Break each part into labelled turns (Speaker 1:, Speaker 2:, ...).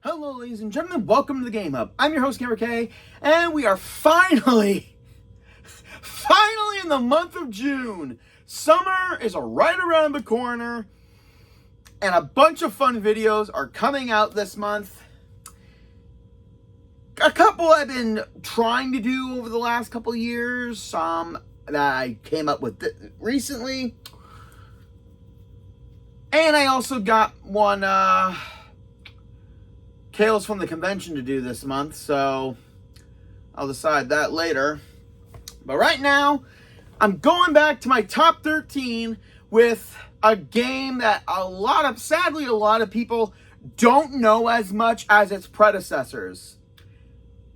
Speaker 1: Hello, ladies and gentlemen. Welcome to the Game Hub. I'm your host, Cameron K, and we are finally in the month of June. Summer is right around the corner, and a bunch of fun videos are coming out this month. A couple I've been trying to do over the last couple years, some that I came up with recently, and I also got one Tales from the Convention to do this month, so I'll decide that later. But right now, I'm going back to my top 13 with a game that sadly a lot of people don't know as much as its predecessors.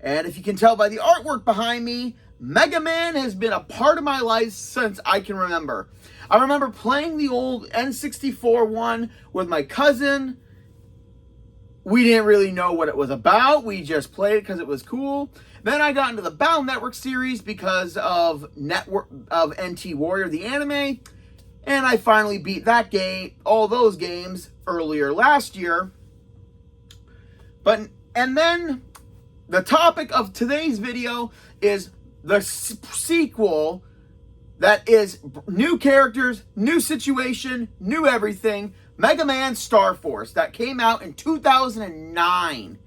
Speaker 1: And if you can tell by the artwork behind me, Mega Man has been a part of my life since I can remember. I remember playing the old N64 one with my cousin. We didn't really know what it was about. We just played it because it was cool. Then I got into the Battle Network series because of NT Warrior, the anime. And I finally beat that game, all those games, earlier last year. And then the topic of today's video is the sequel that is new characters, new situation, new everything. Mega Man Starforce, that came out in 2009.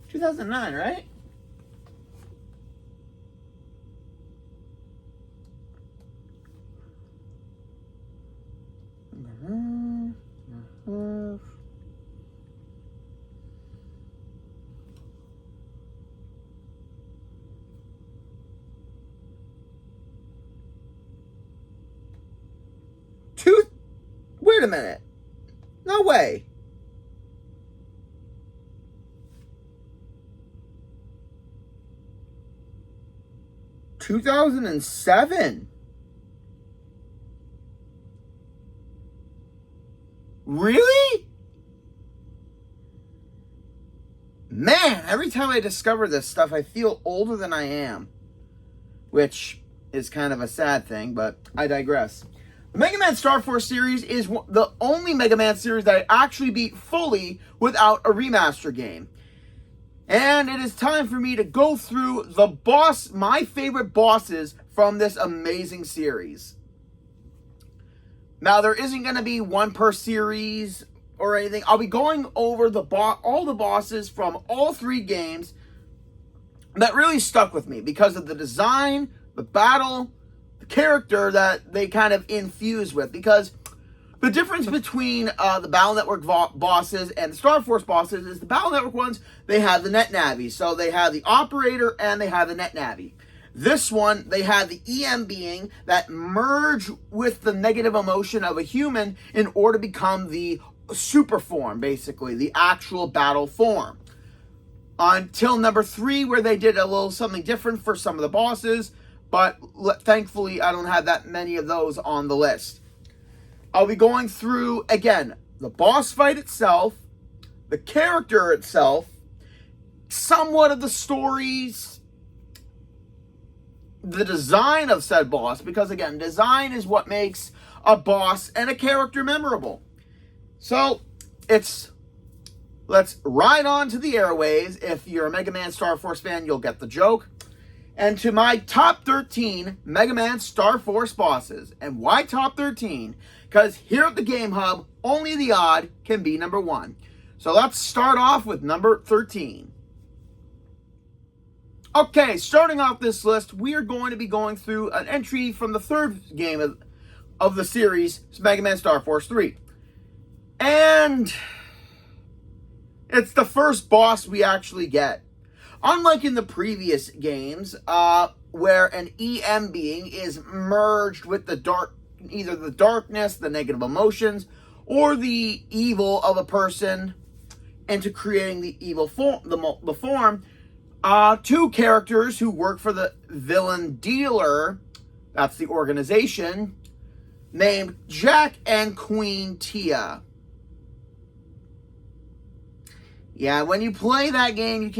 Speaker 1: 2009, right? Wait a minute. No way. (2007). Really? Man, every time I discover this stuff, I feel older than I am. Which is kind of a sad thing, but I digress. The Mega Man Starforce series is the only Mega Man series that I actually beat fully without a remaster game. And it is time for me to go through my favorite bosses from this amazing series. Now, there isn't going to be one per series or anything. I'll be going over all the bosses from all three games that really stuck with me because of the design, the battle, character that they kind of infuse with, because the difference between the Battle Network bosses and the Starforce bosses is the Battle Network ones, they have the net navi, so they have the operator and they have the net navi. This one, they have the EM being that merge with the negative emotion of a human in order to become the super form, basically the actual battle form. Until number 3, where they did a little something different for some of the bosses. But thankfully, I don't have that many of those on the list. I'll be going through, again, the boss fight itself, the character itself, somewhat of the stories, the design of said boss, because again, design is what makes a boss and a character memorable. So, let's ride on to the airwaves. If you're a Mega Man Starforce fan, you'll get the joke. And to my top 13 Mega Man Starforce bosses. And why top 13? Because here at the Game Hub, only the odd can be number 1. So let's start off with number 13. Okay, starting off this list, we are going to be going through an entry from the third game of the series, Mega Man Starforce 3. And it's the first boss we actually get. Unlike in the previous games, where an EM being is merged with either the darkness, the negative emotions, or the evil of a person into creating the evil form, the form, two characters who work for the villain dealer, that's the organization, named Jack and Queen Tia. Yeah, when you play that game,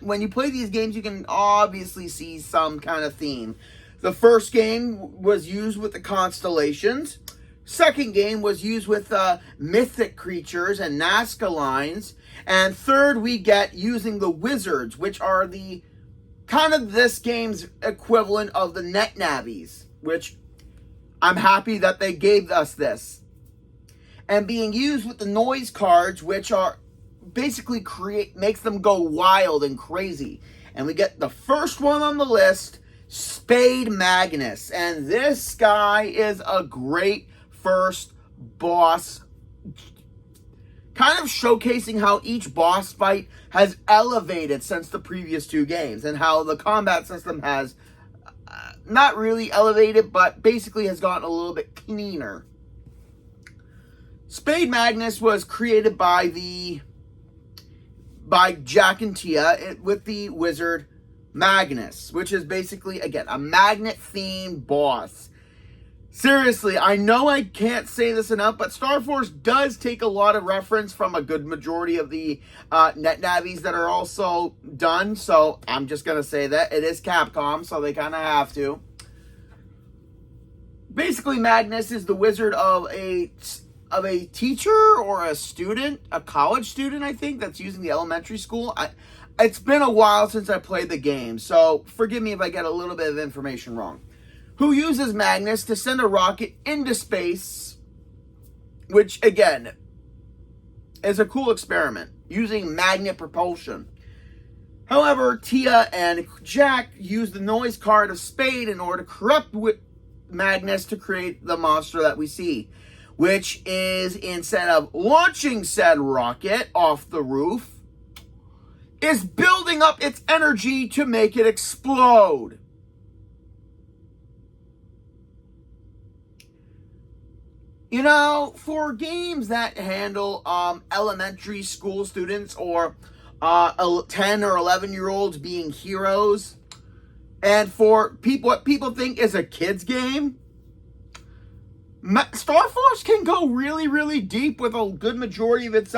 Speaker 1: when you play these games, you can obviously see some kind of theme. The first game was used with the constellations. Second game was used with mythic creatures and Nazca lines. And third, we get using the wizards, which are the kind of this game's equivalent of the net navies, which I'm happy that they gave us this. And being used with the noise cards, which are basically makes them go wild and crazy. And we get the first one on the list, Spade Magnus. And this guy is a great first boss, kind of showcasing how each boss fight has elevated since the previous two games, and how the combat system has not really elevated, but basically has gotten a little bit cleaner. Spade Magnus was created by Jack and Tia with the wizard Magnus, which is basically, again, a magnet-themed boss. Seriously, I know I can't say this enough, but Starforce does take a lot of reference from a good majority of the net navies that are also done, so I'm just going to say that. It is Capcom, so they kind of have to. Basically, Magnus is the wizard of a teacher or a student, a college student, I think, that's using the elementary school. It's been a while since I played the game, so forgive me if I get a little bit of information wrong. Who uses Magnus to send a rocket into space, which, again, is a cool experiment, using magnet propulsion. However, Tia and Jack use the noise card of Spade in order to corrupt Magnus to create the monster that we see, which is, instead of launching said rocket off the roof, is building up its energy to make it explode. You know, for games that handle elementary school students or 10 or 11-year-olds being heroes, and for what people think is a kid's game, Starforce can go really, really deep with a good majority of its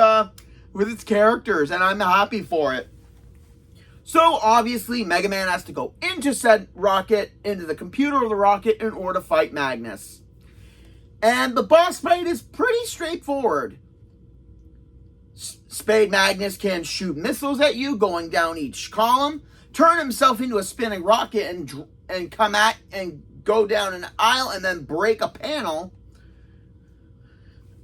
Speaker 1: characters, and I'm happy for it. So, obviously, Mega Man has to go into said rocket, into the computer of the rocket, in order to fight Magnus. And the boss fight is pretty straightforward. Spade Magnus can shoot missiles at you, going down each column, turn himself into a spinning rocket and come at and go down an aisle and then break a panel.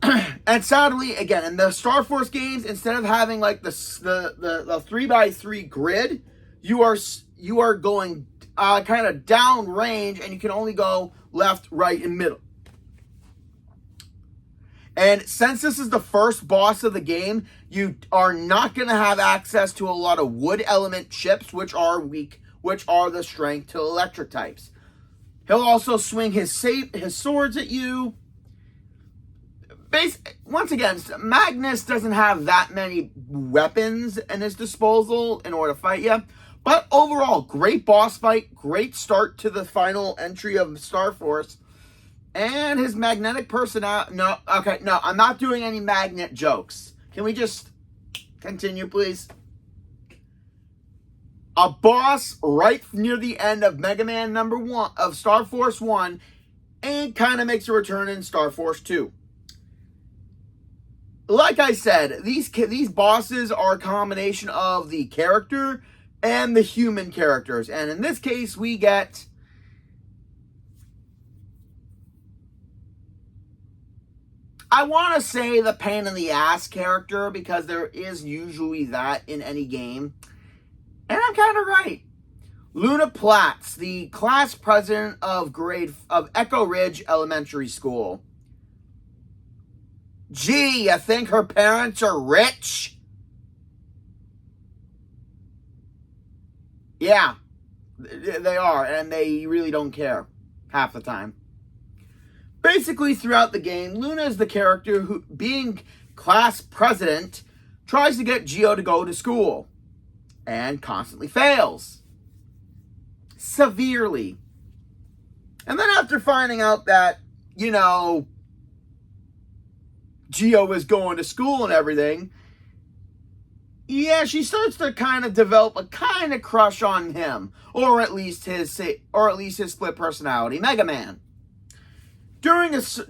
Speaker 1: And sadly, again, in the Starforce games, instead of having like the 3x3 grid, you are going kind of down range, and you can only go left, right, and middle. And since this is the first boss of the game, you are not going to have access to a lot of wood element chips, which are weak, which are the strength to electric types. He'll also swing his swords at you. Once again, Magnus doesn't have that many weapons in his disposal in order to fight you. But overall, great boss fight, great start to the final entry of Starforce. And his magnetic personality... No, I'm not doing any magnet jokes. Can we just continue, please? A boss right near the end of Mega Man number 1, of Starforce 1, and kind of makes a return in Starforce 2. Like I said, these bosses are a combination of the character and the human characters. And in this case, we get... I want to say the pain in the ass character, because there is usually that in any game. And I'm kind of right. Luna Platts, the class president of Echo Ridge Elementary School. Gee, you think her parents are rich? Yeah, they are, and they really don't care half the time. Basically, throughout the game, Luna is the character who, being class president, tries to get Geo to go to school and constantly fails. Severely. And then after finding out that, Geo is going to school and everything, yeah, she starts to kind of develop a kind of crush on him, or at least his split personality, Mega Man.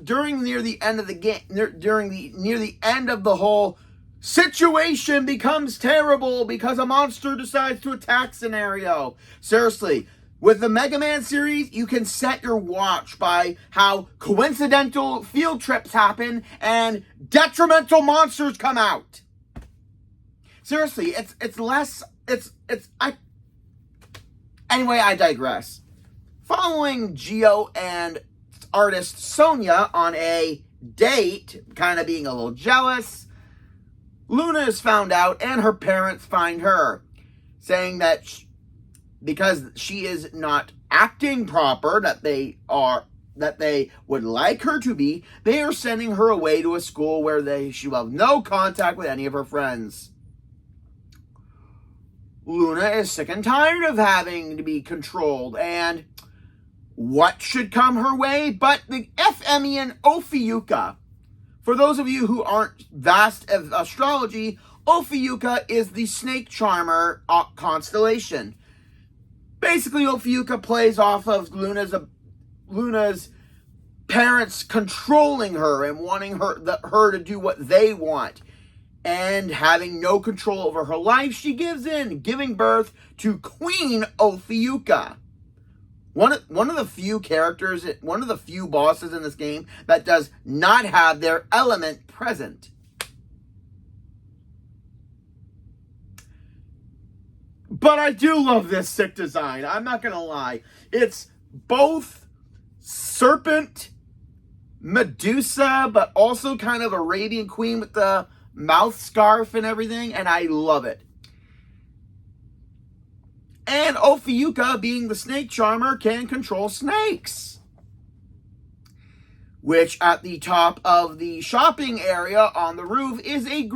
Speaker 1: during near the end of the game, near the end of the whole situation becomes terrible because a monster decides to attack scenario. Seriously, with the Mega Man series, you can set your watch by how coincidental field trips happen and detrimental monsters come out. Seriously, anyway, I digress. Following Geo and artist Sonia on a date, kind of being a little jealous, Luna is found out and her parents find her, saying that because she is not acting proper, that they would like her to be, they are sending her away to a school where she will have no contact with any of her friends. Luna is sick and tired of having to be controlled, and what should come her way but the Ephemian Ophiucha. For those of you who aren't vast of astrology, Ophiucha is the snake charmer constellation. Basically, Ophiucha plays off of Luna's parents controlling her and wanting her to do what they want. And having no control over her life, she gives in, giving birth to Queen Ophiucha. One of the few characters, one of the few bosses in this game that does not have their element present. But I do love this sick design. I'm not going to lie. It's both serpent, Medusa, but also kind of Arabian Queen with the mouth scarf and everything, and I love it. And Ophiucha, being the snake charmer, can control snakes. Which at the top of the shopping area on the roof is a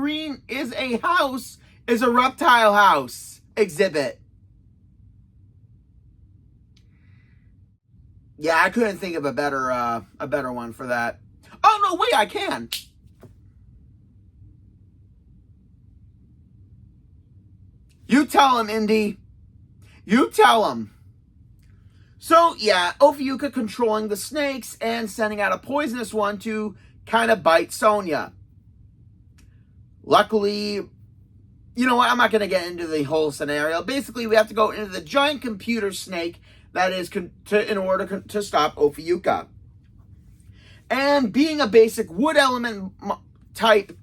Speaker 1: reptile house exhibit. Yeah, I couldn't think of a better one for that. Oh no, wait, I can. You tell him, Indy. You tell him. So, yeah, Ophiucha controlling the snakes and sending out a poisonous one to kind of bite Sonia. Luckily, you know what? I'm not going to get into the whole scenario. Basically, we have to go into the giant computer snake that is in order to stop Ophiucha. And being a basic wood element type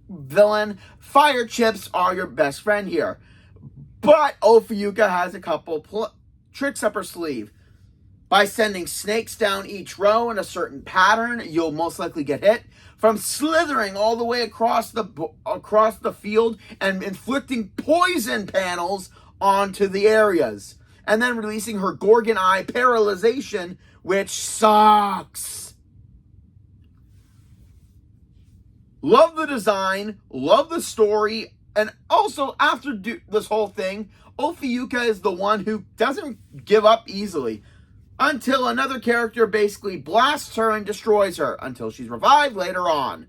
Speaker 1: villain, fire chips are your best friend here. But Ophiucha has a couple tricks up her sleeve. By sending snakes down each row in a certain pattern, you'll most likely get hit. From slithering all the way across the field and inflicting poison panels onto the areas. And then releasing her Gorgon Eye paralyzation, which sucks. Love the design, love the story. And also, after this whole thing, Ophiucha is the one who doesn't give up easily until another character basically blasts her and destroys her until she's revived later on.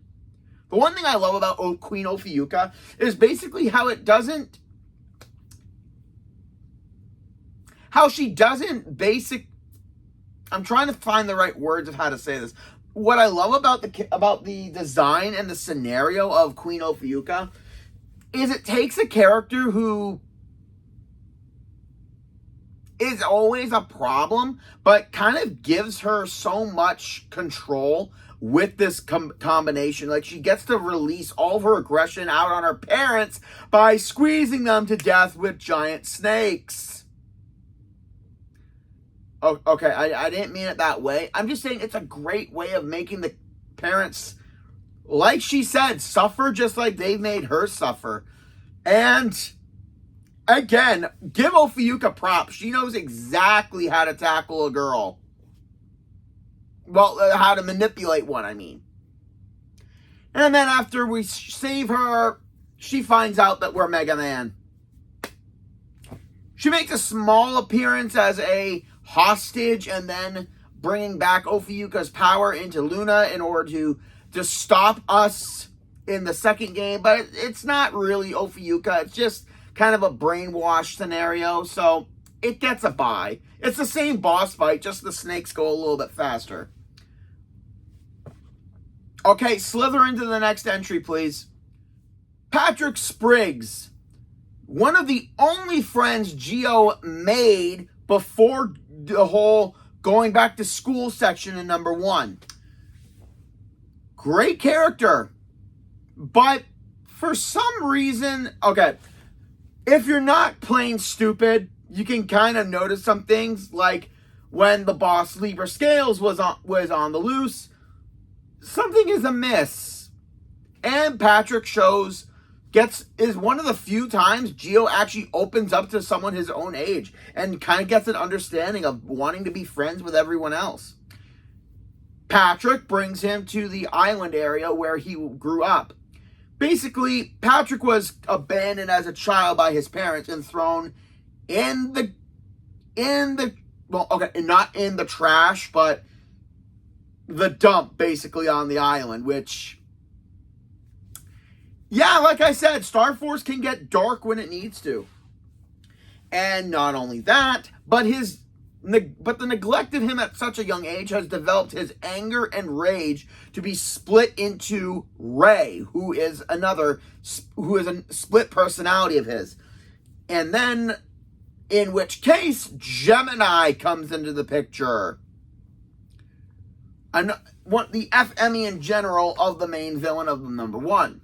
Speaker 1: The one thing I love about Queen Ophiucha is basically how she doesn't I'm trying to find the right words of how to say this. What I love about the design and the scenario of Queen Ophiucha is it takes a character who is always a problem, but kind of gives her so much control with this combination. Like, she gets to release all of her aggression out on her parents by squeezing them to death with giant snakes. Oh, okay, I didn't mean it that way. I'm just saying it's a great way of making the parents, like she said, suffer just like they've made her suffer. And again, give Ophiucha props. She knows exactly how to tackle a girl. Well, how to manipulate one, I mean. And then after we save her, she finds out that we're Mega Man. She makes a small appearance as a hostage and then bringing back Ophiucha's power into Luna in order to stop us in the second game. But it's not really Ophiucha. It's just kind of a brainwash scenario. So it gets a bye. It's the same boss fight, just the snakes go a little bit faster. Okay, slither into the next entry, please. Patrick Spriggs, one of the only friends Geo made before the whole going back to school section in number 1. Great character, but for some reason, okay, if you're not plain stupid, you can kind of notice some things, like when the boss Libra Scales was on the loose, something is amiss. And Patrick is one of the few times Geo actually opens up to someone his own age and kind of gets an understanding of wanting to be friends with everyone else. Patrick brings him to the island area where he grew up. Basically, Patrick was abandoned as a child by his parents and thrown not in the trash, but the dump, basically, on the island, which, yeah, like I said, Starforce can get dark when it needs to. And not only that, but the neglect of him at such a young age has developed his anger and rage to be split into Ray, who is a split personality of his. And then, in which case, Gemini comes into the picture. The FME in general of the main villain of number 1.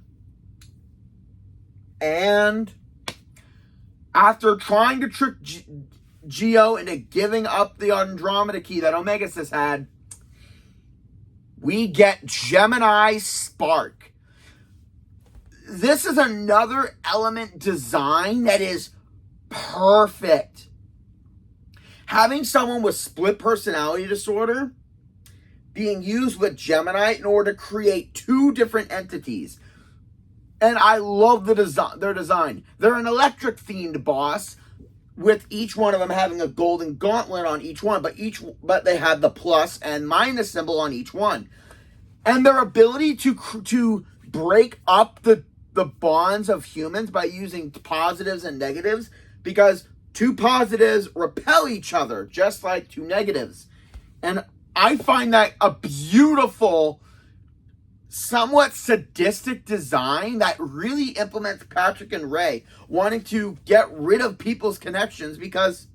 Speaker 1: And after trying to trick Geo into giving up the Andromeda key that Omegasys had, we get Gemini Spark. This is another element design that is perfect. Having someone with split personality disorder being used with Gemini in order to create 2 different entities. And I love their design. They're an electric themed boss, with each one of them having a golden gauntlet on each one, but they have the plus and minus symbol on each one. And their ability to break up the bonds of humans by using positives and negatives, because 2 positives repel each other, just like 2 negatives. And I find that a beautiful, somewhat sadistic design that really implements Patrick and Ray wanting to get rid of people's connections because,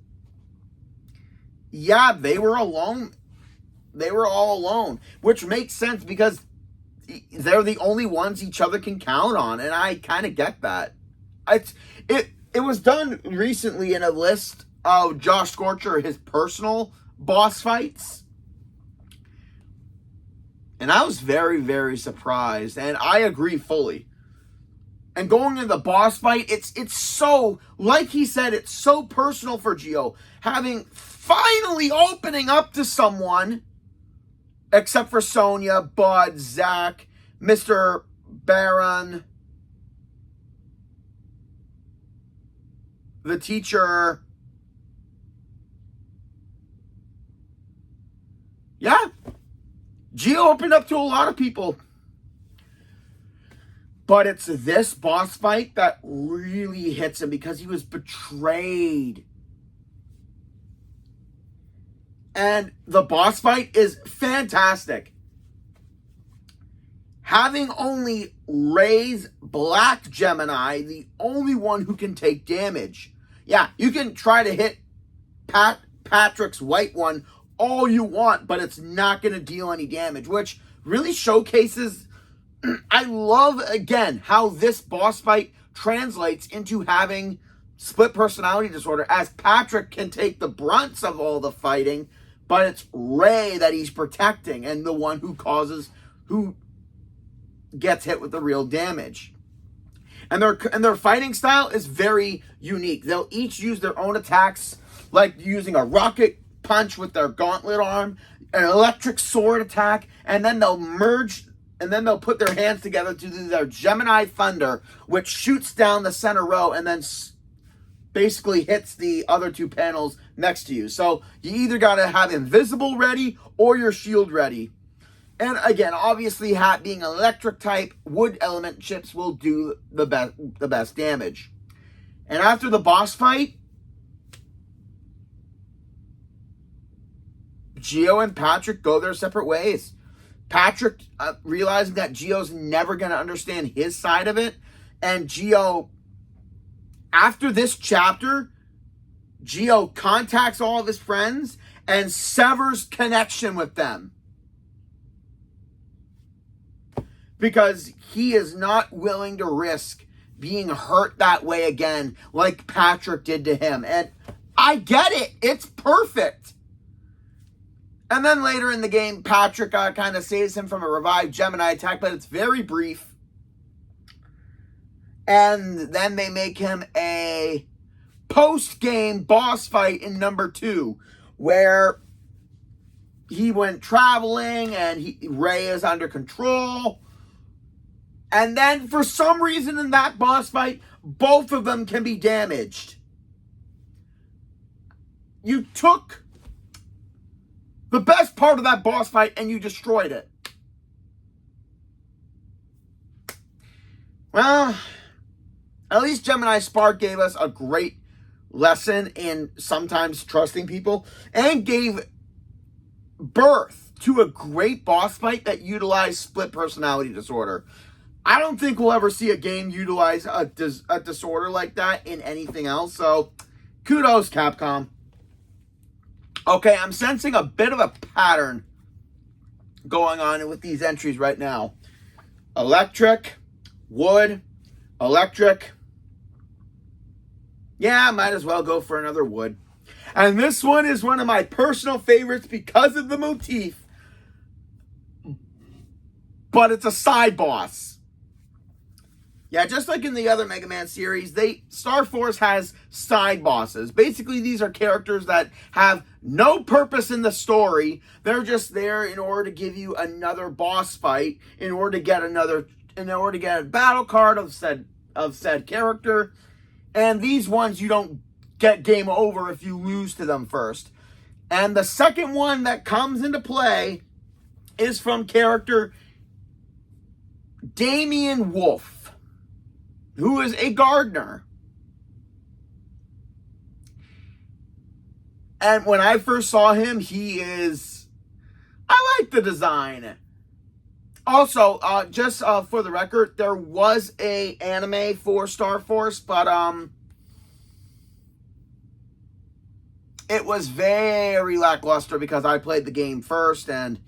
Speaker 1: yeah, they were alone. They were all alone, which makes sense because they're the only ones each other can count on, and I kind of get that. It was done recently in a list of Josh Scorcher, his personal boss fights. And I was very, very surprised. And I agree fully. And going into the boss fight, it's so, like he said, it's so personal for Geo. Having finally opening up to someone, except for Sonya, Bud, Zach, Mr. Baron, the teacher. Yeah. Geo opened up to a lot of people. But it's this boss fight that really hits him because he was betrayed. And the boss fight is fantastic. Having only Ray's black Gemini, the only one who can take damage. Yeah, you can try to hit Patrick's white one all you want, but it's not going to deal any damage, which really showcases, I love, again, how this boss fight translates into having split personality disorder, as Patrick can take the brunts of all the fighting, but it's Ray that he's protecting and the one who gets hit with the real damage. And their fighting style is very unique. They'll each use their own attacks, like using a rocket punch with their gauntlet arm, an electric sword attack, and then they'll merge, and then they'll put their hands together to do their Gemini Thunder, which shoots down the center row and then basically hits the other 2 panels next to you. So you either got to have invisible ready or your shield ready. And again, obviously, being electric type, wood element chips will do the best damage. And after the boss fight, Geo and Patrick go their separate ways. Patrick realizing that Gio's never going to understand his side of it. And Gio, after this chapter, Gio contacts all of his friends and severs connection with them. Because he is not willing to risk being hurt that way again, like Patrick did to him. And I get it. It's perfect. And then later in the game, Patrick kind of saves him from a revived Gemini attack, but it's very brief. And then they make him a post-game boss fight in number 2, where he went traveling and Ray is under control. And then for some reason in that boss fight, both of them can be damaged. You took the best part of that boss fight and you destroyed it. Well, at least Gemini Spark gave us a great lesson in sometimes trusting people and gave birth to a great boss fight that utilized split personality disorder. I don't think we'll ever see a game utilize a disorder like that in anything else. So, kudos, Capcom. Okay, I'm sensing a bit of a pattern going on with these entries right now. Electric, wood, electric. Yeah, might as well go for another wood. And this one is one of my personal favorites because of the motif. But it's a side boss. Yeah, just like in the other Mega Man series, Starforce has side bosses. Basically, these are characters that have no purpose in the story. They're just there in order to give you another boss fight, in order to get a battle card of said character. And these ones you don't get game over if you lose to them first. And the second one that comes into play is from character Damien Wolf, who is a gardener. And when I first saw him, I like the design. Also, just for the record, there was a anime for Starforce, but it was very lackluster because I played the game first, and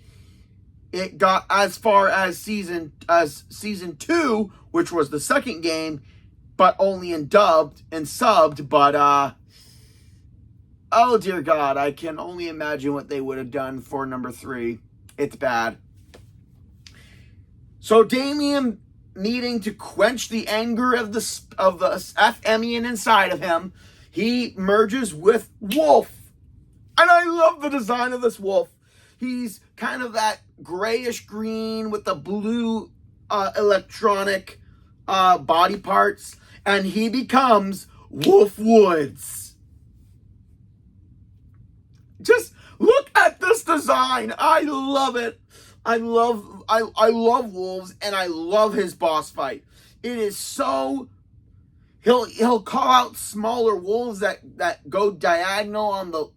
Speaker 1: it got as far as season 2, which was the second game, but only in dubbed and subbed. But oh dear God, I can only imagine what they would have done for number 3. It's bad. So Damien, needing to quench the anger of the Emian inside of him, he merges with Wolf. And I love the design of this wolf. He's kind of that grayish green with the blue electronic body parts. And he becomes Wolf Woods. Just look at this design. I love it. I love wolves, and I love his boss fight. It is so... He'll call out smaller wolves that go diagonal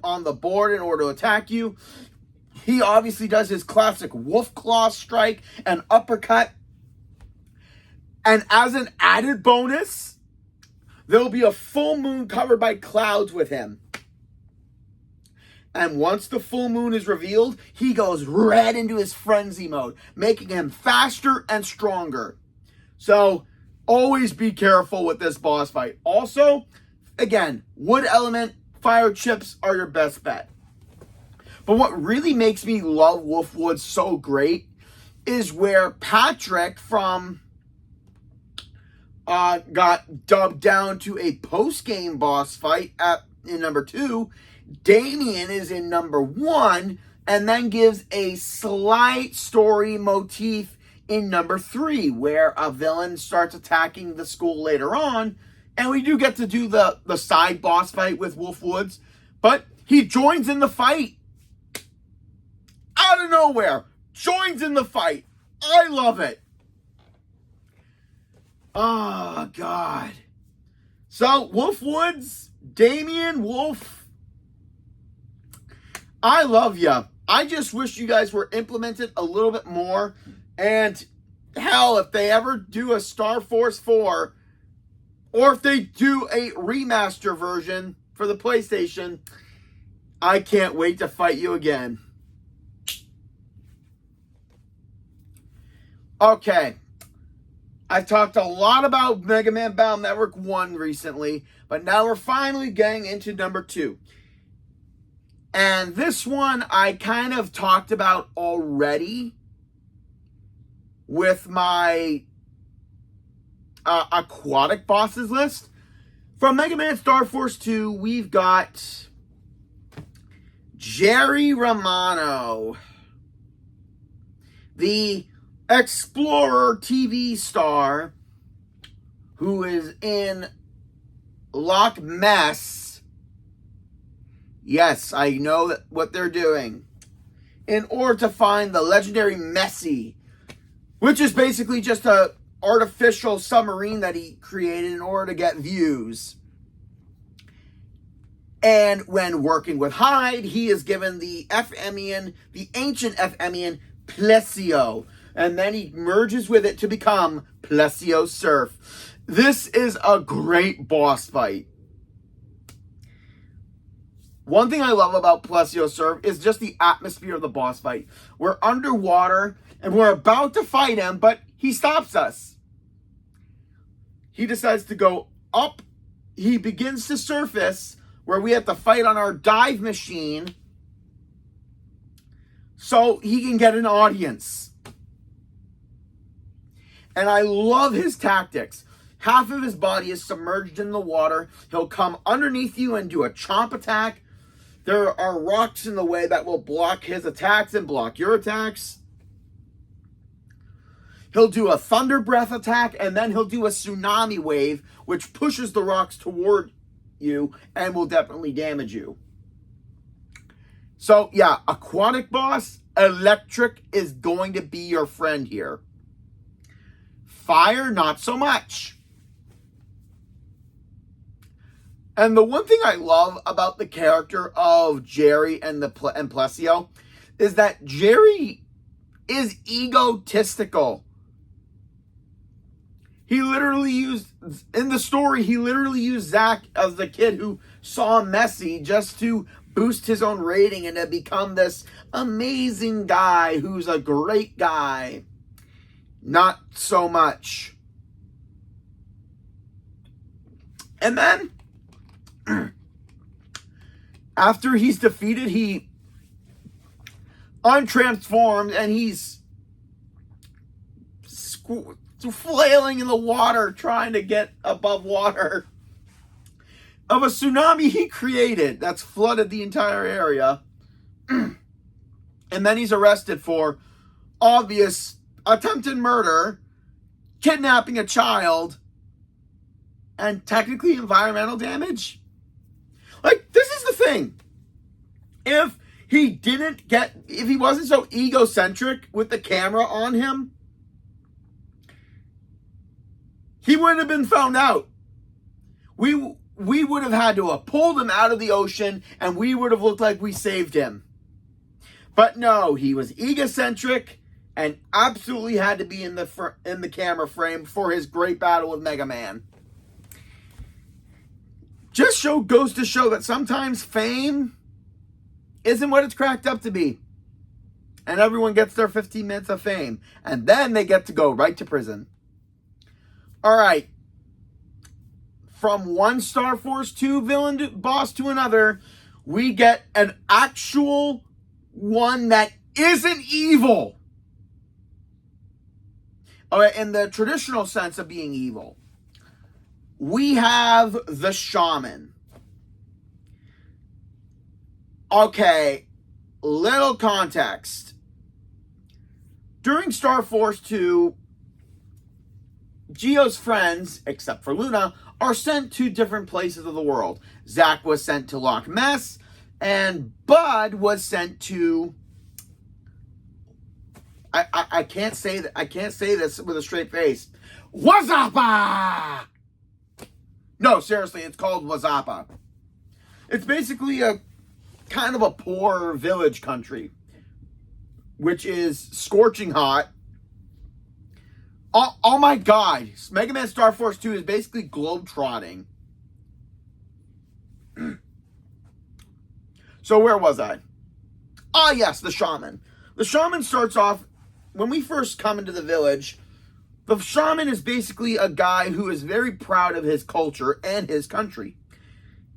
Speaker 1: on the board in order to attack you. He obviously does his classic wolf claw strike and uppercut. And as an added bonus, there'll be a full moon covered by clouds with him. And once the full moon is revealed, he goes red into his frenzy mode, making him faster and stronger. So, always be careful with this boss fight. Also, again, wood element, fire chips are your best bet. But what really makes me love Wolfwood so great is where Patrick got dubbed down to a post-game boss fight in number 2. Damien is in number 1, and then gives a slight story motif in number 3, where a villain starts attacking the school later on, and we do get to do the side boss fight with Wolf Woods, but he joins in the fight. Out of nowhere, joins in the fight. I love it. Oh, God. So, Wolf Woods, Damien, Wolf... I love ya. I just wish you guys were implemented a little bit more. And hell, if they ever do a Starforce 4, or if they do a remaster version for the PlayStation, I can't wait to fight you again. Okay. I've talked a lot about Mega Man Battle Network 1 recently, but now we're finally getting into number 2. And this one I kind of talked about already with my aquatic bosses list. From Mega Man Starforce 2, we've got Jerry Romano, the Explorer TV star who is in Loch Ness. Yes, I know what they're doing. In order to find the legendary Messi, which is basically just a artificial submarine that he created in order to get views. And when working with Hyde, he is given the ancient Femian Plesio. And then he merges with it to become Plesio Surf. This is a great boss fight. One thing I love about Plesio Surf is just the atmosphere of the boss fight. We're underwater and we're about to fight him, but he stops us. He decides to go up. He begins to surface where we have to fight on our dive machine so he can get an audience. And I love his tactics. Half of his body is submerged in the water. He'll come underneath you and do a chomp attack. There are rocks in the way that will block his attacks and block your attacks. He'll do a thunder breath attack, and then he'll do a tsunami wave, which pushes the rocks toward you and will definitely damage you. So, yeah, aquatic boss, electric is going to be your friend here. Fire, not so much. And the one thing I love about the character of Jerry and Plesio is that Jerry is egotistical. He literally used Zach as the kid who saw Messi just to boost his own rating and to become this amazing guy who's a great guy. Not so much. And then, after he's defeated, he untransformed and he's flailing in the water trying to get above water of a tsunami he created that's flooded the entire area. And then he's arrested for obvious attempted murder, kidnapping a child, and technically environmental damage. Like, this is the thing. If he wasn't so egocentric with the camera on him, he wouldn't have been found out. We would have had to have pulled him out of the ocean, and we would have looked like we saved him. But no, he was egocentric and absolutely had to be in the camera frame for his great battle with Mega Man. Goes to show that sometimes fame isn't what it's cracked up to be. And everyone gets their 15 minutes of fame. And then they get to go right to prison. Alright. From one Starforce 2 villain boss to another, we get an actual one that isn't evil. In the traditional sense of being evil. We have the Shaman. Okay, little context. During Starforce 2, Geo's friends, except for Luna, are sent to different places of the world. Zack was sent to Loch Ness, and Bud was sent to... I can't say that. I can't say this with a straight face. Wazapa! No, seriously, it's called Wazapa. It's basically a kind of a poor village country which is scorching hot. Oh my God. Mega Man Starforce 2 is basically globe-trotting. So where was I? Ah, yes, the shaman. The shaman starts off, when we first come into the village, the shaman is basically a guy who is very proud of his culture and his country.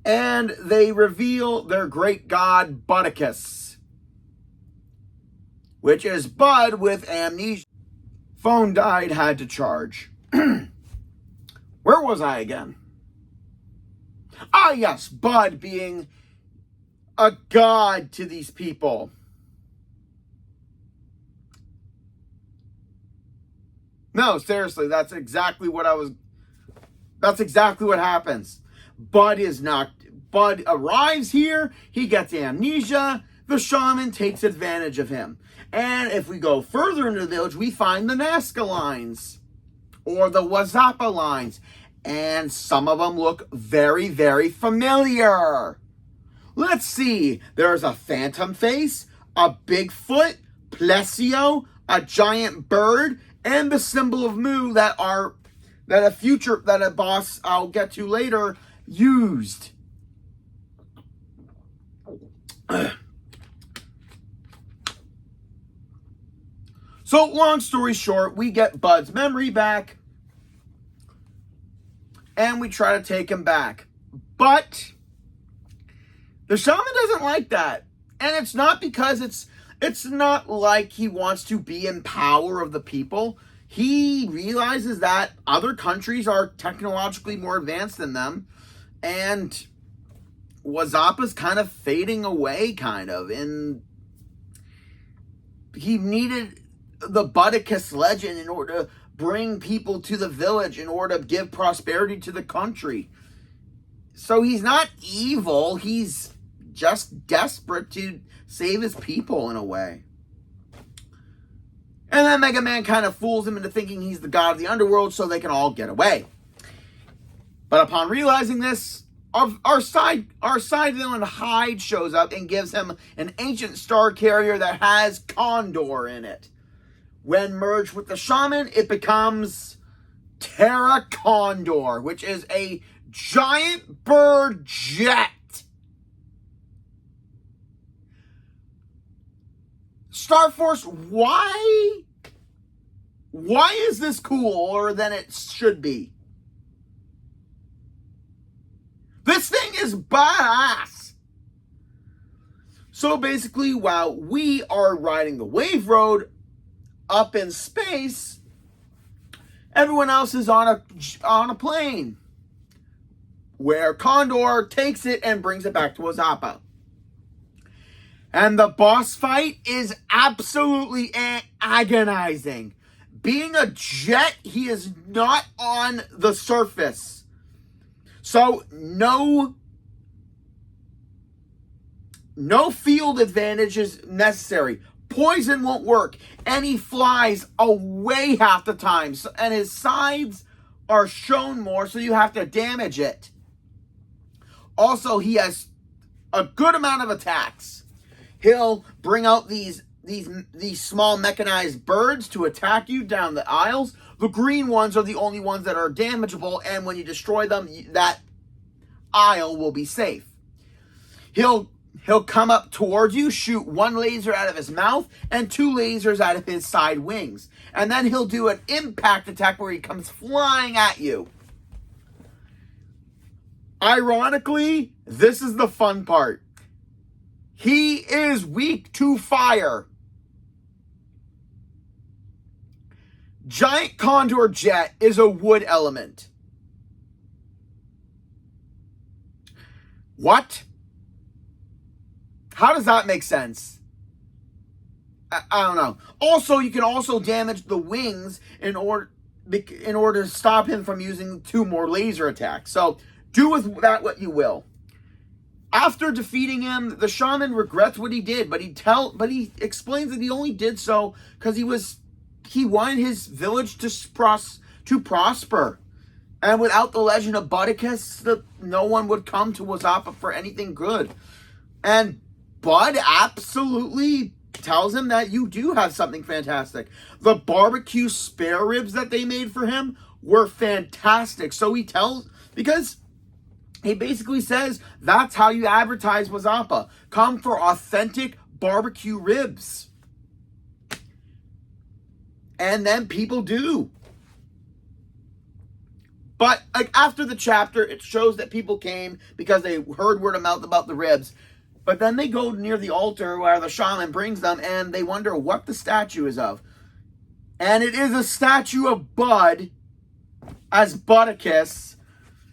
Speaker 1: And they reveal their great god, Budicus, which is Bud with amnesia. Phone died, had to charge. Where was I again? Ah, yes, Bud being a god to these people. No, seriously, that's exactly what happens. Bud arrives here, he gets amnesia, the shaman takes advantage of him. And if we go further into the village, we find the Nazca lines, or the Wazapa lines, and some of them look very, very familiar. Let's see, there's a phantom face, a Bigfoot, Plesio, a giant bird, and the symbol of Mu that a boss I'll get to later used. So, long story short, we get Bud's memory back, and we try to take him back. But the shaman doesn't like that. And it's not because it's not like he wants to be in power of the people. He realizes that other countries are technologically more advanced than them, and Wazapa's kind of fading away, and he needed the Budicus legend in order to bring people to the village, in order to give prosperity to the country. So he's not evil, he's just desperate to save his people in a way. And then Mega Man kind of fools him into thinking he's the god of the underworld so they can all get away. But upon realizing this, our side villain Hyde shows up and gives him an ancient star carrier that has Condor in it. When merged with the shaman, it becomes Terra Condor, which is a giant bird jet. Starforce, why is this cooler than it should be? This thing is badass. So basically, while we are riding the wave road up in space, everyone else is on a plane, where Condor takes it and brings it back to Wazapa. And the boss fight is absolutely agonizing. Being a jet, he is not on the surface. So no field advantage is necessary. Poison won't work. And he flies away half the time. And his sides are shown more, so you have to damage it. Also, he has a good amount of attacks. He'll bring out these small mechanized birds to attack you down the aisles. The green ones are the only ones that are damageable, and when you destroy them, that aisle will be safe. He'll come up towards you, shoot one laser out of his mouth, and two lasers out of his side wings. And then he'll do an impact attack where he comes flying at you. Ironically, this is the fun part. He is weak to fire. Giant Condor Jet is a wood element. What? How does that make sense? I don't know. Also, you can also damage the wings in order to stop him from using two more laser attacks. So do with that what you will. After defeating him, the shaman regrets what he did, but he explains that he only did so because he wanted his village to prosper. And without the legend of Budicus, no one would come to Wazapa for anything good. And Bud absolutely tells him that you do have something fantastic. The barbecue spare ribs that they made for him were fantastic. So he tells, because he basically says, that's how you advertise Wazapa. Come for authentic barbecue ribs. And then people do. But like after the chapter, it shows that people came because they heard word of mouth about the ribs. But then they go near the altar where the shaman brings them, and they wonder what the statue is of. And it is a statue of Bud as Butticus.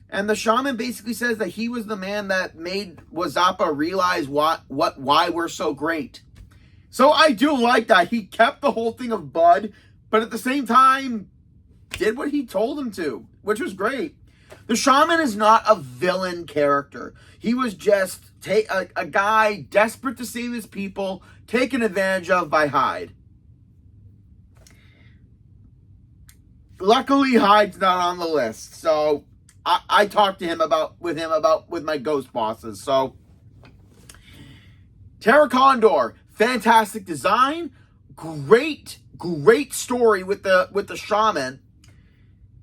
Speaker 1: And the shaman basically says that he was the man that made Wazapa realize why we're so great. So I do like that. He kept the whole thing of Bud, but at the same time, did what he told him to, which was great. The shaman is not a villain character. He was just a guy desperate to save his people, taken advantage of by Hyde. Luckily, Hyde's not on the list, so I talked to him with my ghost bosses. So, Terra Condor, fantastic design, great story with the shaman.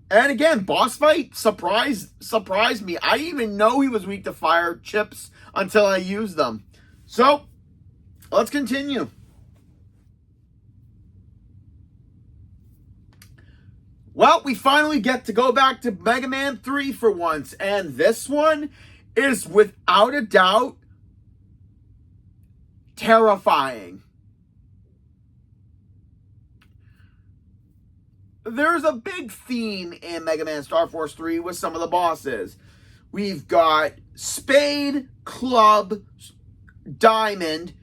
Speaker 1: And again, boss fight surprised me. I didn't even know he was weak to fire chips until I used them. So, let's continue. Well, we finally get to go back to Mega Man 3 for once. And this one is without a doubt terrifying. There's a big theme in Mega Man Starforce 3 with some of the bosses. We've got Spade, Club, Diamond,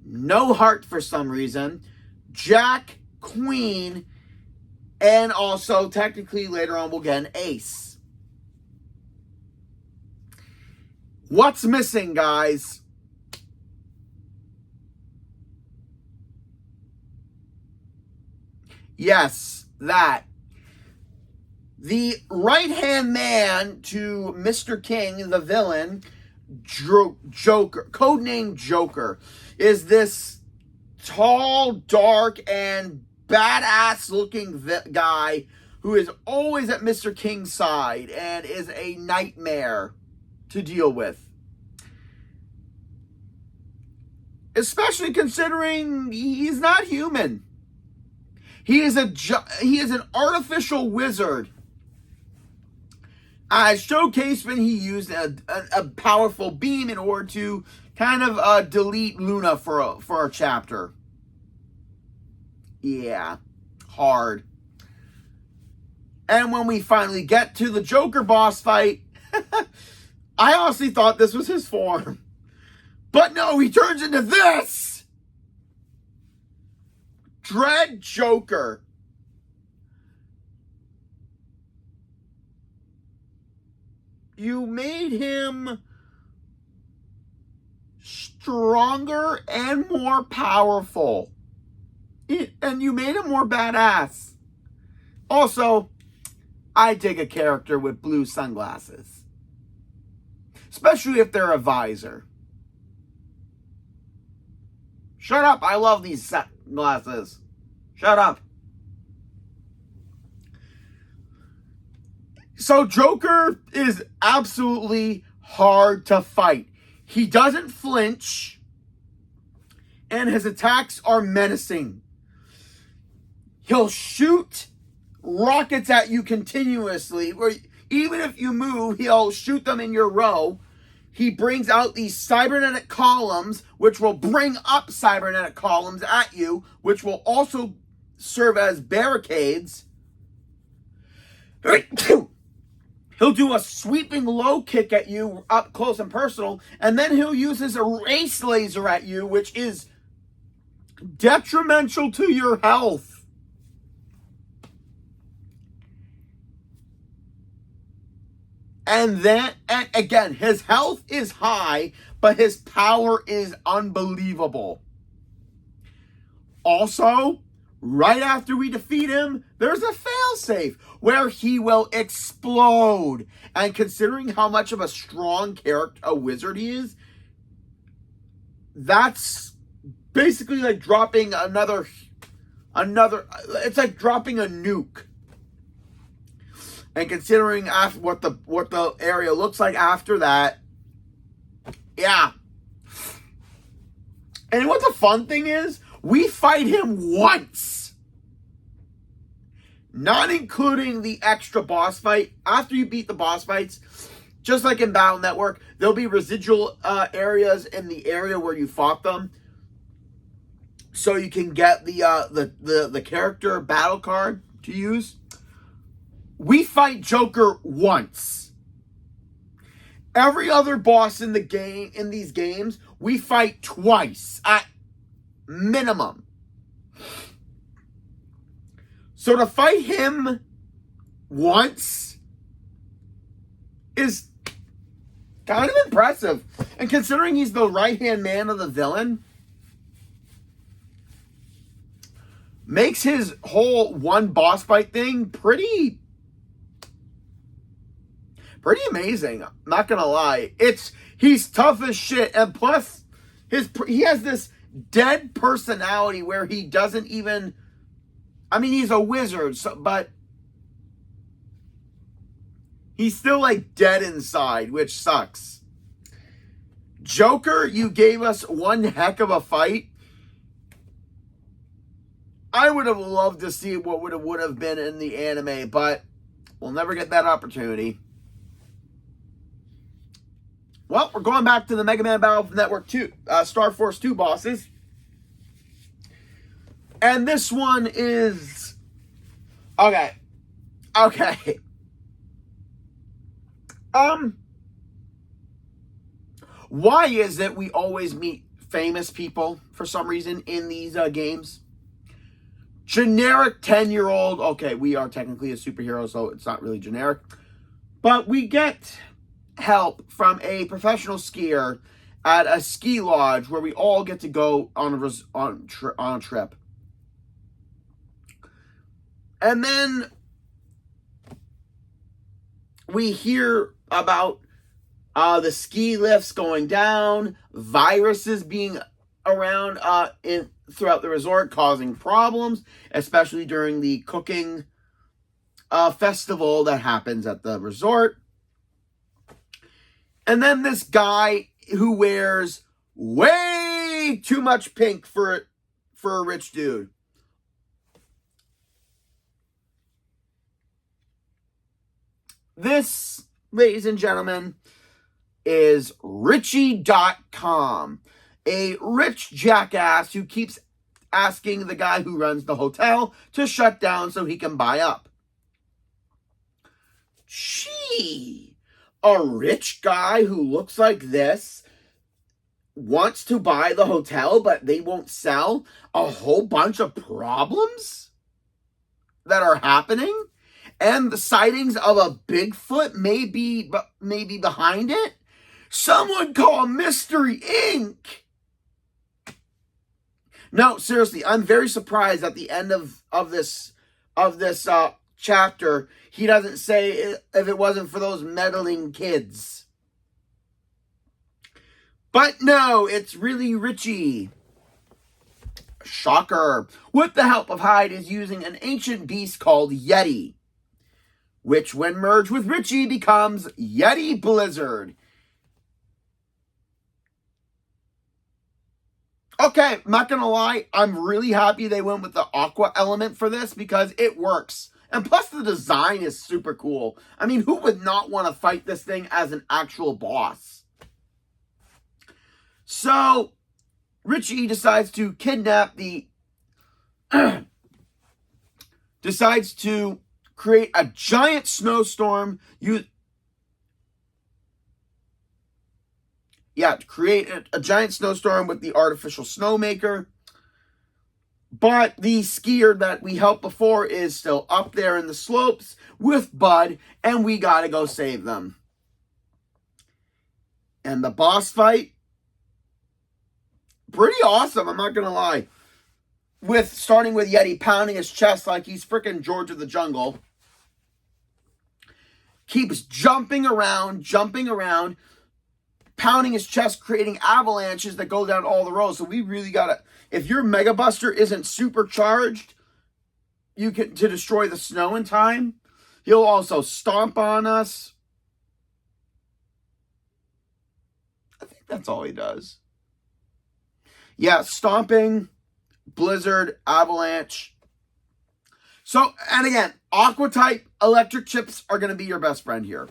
Speaker 1: no heart for some reason, Jack, Queen, and also technically later on we'll get an Ace. What's missing, guys? Yes, that. The right-hand man to Mr. King, the villain, Joker, codenamed Joker, is this tall, dark, and badass-looking guy who is always at Mr. King's side and is a nightmare to deal with. Especially considering he's not human. He is an artificial wizard. As showcased when he used a powerful beam in order to kind of delete Luna for a chapter. Yeah, hard. And when we finally get to the Joker boss fight, I honestly thought this was his form. But no, he turns into this! Dread Joker. You made him stronger and more powerful. And you made him more badass. Also, I dig a character with blue sunglasses. Especially if they're a visor. Shut up, I love these sunglasses. Shut up. So Joker is absolutely hard to fight. He doesn't flinch. And his attacks are menacing. He'll shoot rockets at you continuously. Where even if you move, he'll shoot them in your row. He brings out these cybernetic columns, which will bring up cybernetic columns at you, which will also serve as barricades. He'll do a sweeping low kick at you up close and personal, and then he'll use his erase laser at you, which is detrimental to your health. And then, and again, his health is high, but his power is unbelievable. Also, right after we defeat him, there's a failsafe where he will explode. And considering how much of a strong character, a wizard he is, that's basically like dropping another, it's like dropping a nuke. And considering after what the area looks like after that, yeah. And what the fun thing is, we fight him once. Not including the extra boss fight. After you beat the boss fights, just like in Battle Network, there'll be residual areas in the area where you fought them. So you can get the character battle card to use. We fight Joker once. Every other boss in the game, in these games, we fight twice at minimum. So to fight him once is kind of impressive. And considering he's the right-hand man of the villain, makes his whole one boss fight thing pretty amazing. I'm not gonna lie. He's tough as shit, and plus he has this dead personality where he doesn't even, I mean, he's a wizard, but he's still like dead inside, which sucks. Joker, you gave us one heck of a fight. I would have loved to see what would have been in the anime, but we'll never get that opportunity. Well, we're going back to the Mega Man Battle Network 2, Starforce 2 bosses. And this one is... Okay. Why is it we always meet famous people for some reason in these games? Generic 10-year-old... Okay, we are technically a superhero, so it's not really generic. But we get help from a professional skier at a ski lodge where we all get to go on a trip. And then we hear about the ski lifts going down, viruses being around throughout the resort causing problems, especially during the cooking festival that happens at the resort. And then this guy who wears way too much pink for a rich dude. This, ladies and gentlemen, is Richie.com, a rich jackass who keeps asking the guy who runs the hotel to shut down so he can buy up. Gee. A rich guy who looks like this wants to buy the hotel, but they won't sell. A whole bunch of problems that are happening, and the sightings of a Bigfoot may be behind it. Someone call Mystery Inc. No, seriously, I'm very surprised at the end of this chapter, he doesn't say if it wasn't for those meddling kids. But no, it's really Richie. Shocker. With the help of Hyde, is using an ancient beast called Yeti, which when merged with Richie becomes Yeti Blizzard. Okay, I'm not gonna lie, I'm really happy they went with the aqua element for this because it works. And plus the design is super cool. I mean, who would not want to fight this thing as an actual boss? So, Richie decides to kidnap decides to create a giant snowstorm. Create a giant snowstorm with the artificial snowmaker. But the skier that we helped before is still up there in the slopes with Bud, and we gotta go save them. And the boss fight, pretty awesome, I'm not gonna lie. Starting with Yeti pounding his chest like he's freaking George of the Jungle. Keeps jumping around. pounding his chest, creating avalanches that go down all the rows. So we really gotta, if your Mega Buster isn't supercharged, you can to destroy the snow in time. He'll also stomp on us. I think that's all he does. Yeah, stomping, blizzard, avalanche. So, and again, Aqua type electric chips are going to be your best friend here.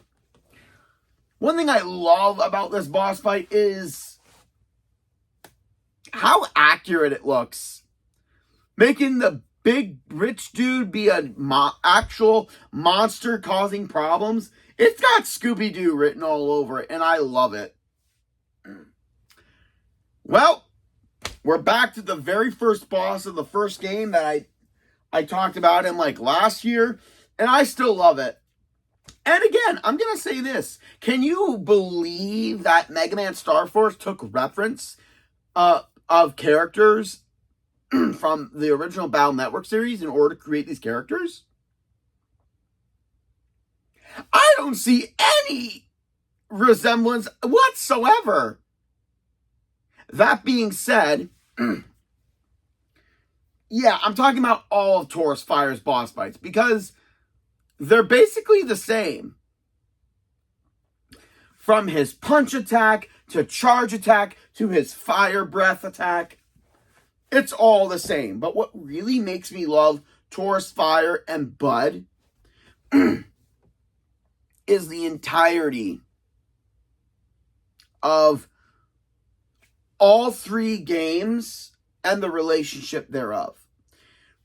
Speaker 1: One thing I love about this boss fight is how accurate it looks. Making the big rich dude be an actual monster causing problems. It's got Scooby-Doo written all over it, and I love it. Well, we're back to the very first boss of the first game that I talked about him like last year, and I still love it. And again, I'm going to say this. Can you believe that Mega Man Starforce took reference of characters from the original Battle Network series in order to create these characters? I don't see any resemblance whatsoever. That being said, yeah, I'm talking about all of Taurus Fire's boss fights because they're basically the same. From his punch attack to charge attack to his fire breath attack, it's all the same. But what really makes me love Taurus Fire and Bud is the entirety of all three games and the relationship thereof.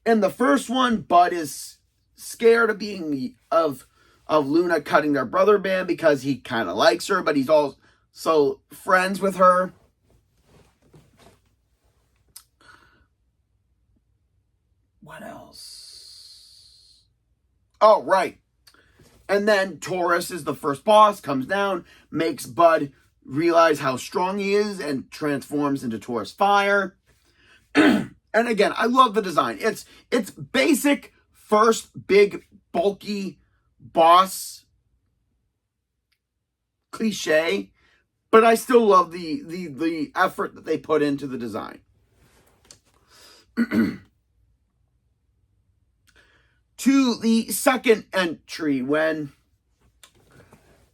Speaker 1: In the first one, Bud is scared of being of Luna cutting their brother band because he kind of likes her, but he's also friends with her. What else? Oh, right. And then Taurus is the first boss, comes down, makes Bud realize how strong he is and transforms into Taurus Fire. And again, I love the design. It's basic first big bulky boss cliche, but I still love the effort that they put into the design. To the second entry, when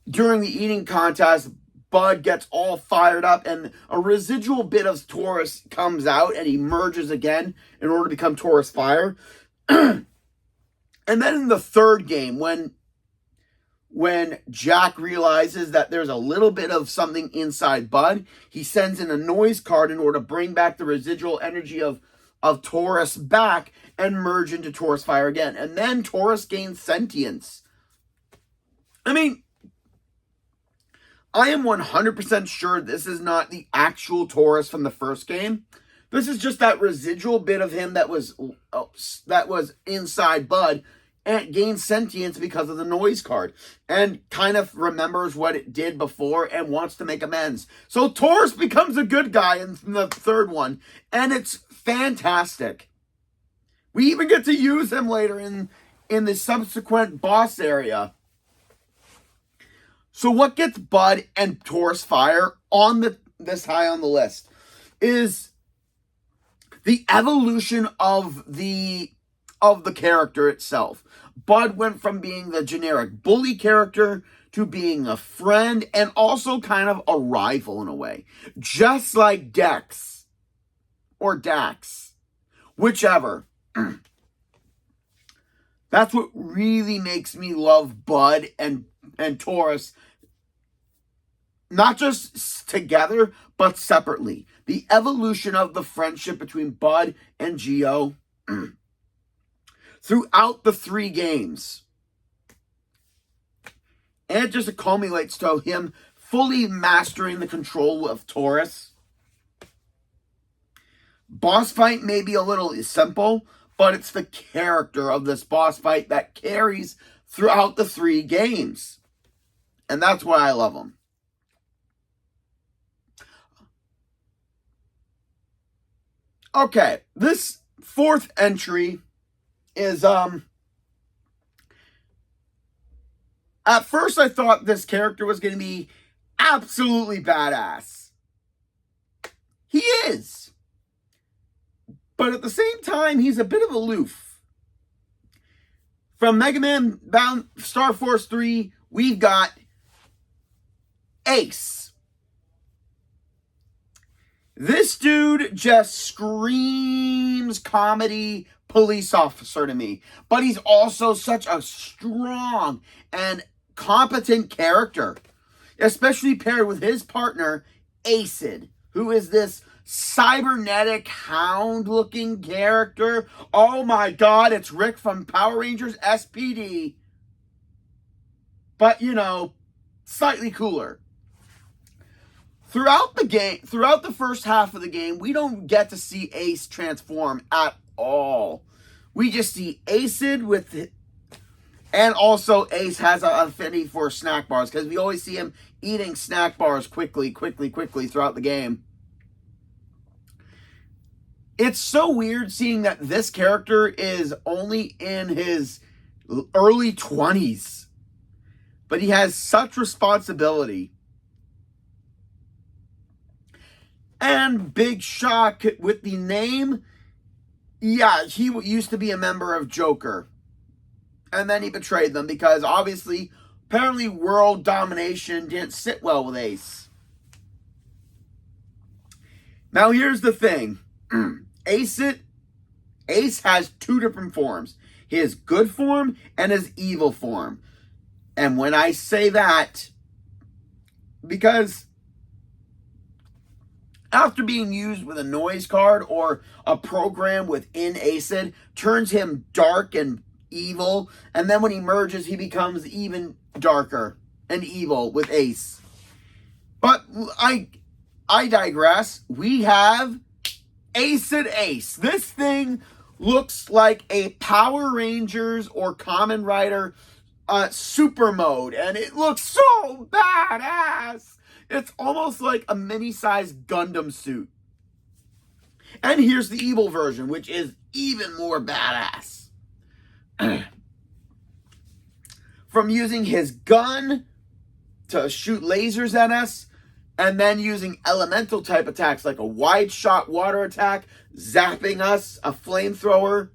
Speaker 1: during the eating contest, Bud gets all fired up and a residual bit of Taurus comes out and he merges again in order to become Taurus Fire. And then in the third game, when Jack realizes that there's a little bit of something inside Bud, he sends in a noise card in order to bring back the residual energy of Taurus back and merge into Taurus Fire again. And then Taurus gains sentience. I mean, I am 100% sure this is not the actual Taurus from the first game. This is just that residual bit of him that was inside Bud and gains sentience because of the noise card and kind of remembers what it did before and wants to make amends. So Taurus becomes a good guy in the third one, and it's fantastic. We even get to use him later in the subsequent boss area. So what gets Bud and Taurus Fire on this high on the list is the evolution of the character itself. Bud went from being the generic bully character to being a friend and also kind of a rival in a way. Just like Dex or Dax, whichever. That's what really makes me love Bud and Taurus, not just together, but separately. The evolution of the friendship between Bud and Geo throughout the three games. And it just accumulates to him fully mastering the control of Taurus. Boss fight may be a little simple, but it's the character of this boss fight that carries throughout the three games. And that's why I love them. Okay, this fourth entry is, at first I thought this character was going to be absolutely badass. He is. But at the same time, he's a bit of aloof. From Mega Man Bound Starforce 3, we've got Ace. This dude just screams comedy police officer to me. But he's also such a strong and competent character. Especially paired with his partner, XIII, who is this cybernetic hound-looking character. Oh my god, it's Rick from Power Rangers SPD. But, you know, slightly cooler. Throughout the first half of the game, we don't get to see Ace transform at all. We just see XIII with... And also, Ace has an affinity for snack bars, because we always see him eating snack bars quickly throughout the game. It's so weird seeing that this character is only in his early 20s. But he has such responsibility. And big shock with the name. Yeah, he used to be a member of Joker. And then he betrayed them because obviously, apparently world domination didn't sit well with Ace. Now here's the thing. Ace has two different forms. His good form and his evil form. And when I say that, because after being used with a noise card or a program within XIII, turns him dark and evil, and then when he merges, he becomes even darker and evil with Ace. But I digress. We have Ace. This thing looks like a Power Rangers or Kamen Rider super mode, and it looks so badass. It's almost like a mini-sized Gundam suit. And here's the evil version, which is even more badass. From using his gun to shoot lasers at us, and then using elemental type attacks like a wide shot water attack, zapping us, a flamethrower,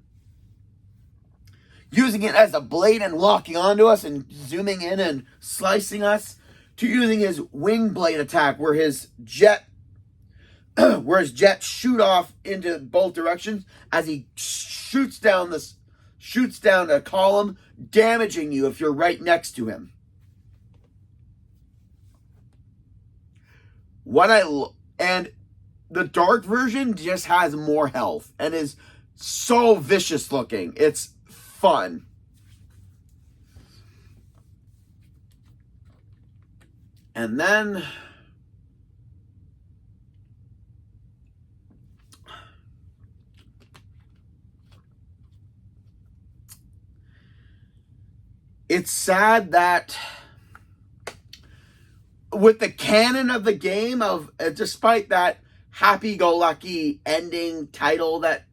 Speaker 1: using it as a blade and locking onto us and zooming in and slicing us, to using his wing blade attack where his jets shoot off into both directions as he shoots down a column, damaging you if you're right next to him. And the dark version just has more health and is so vicious looking. It's fun. And then it's sad that with the canon of the game, despite that happy-go-lucky ending title that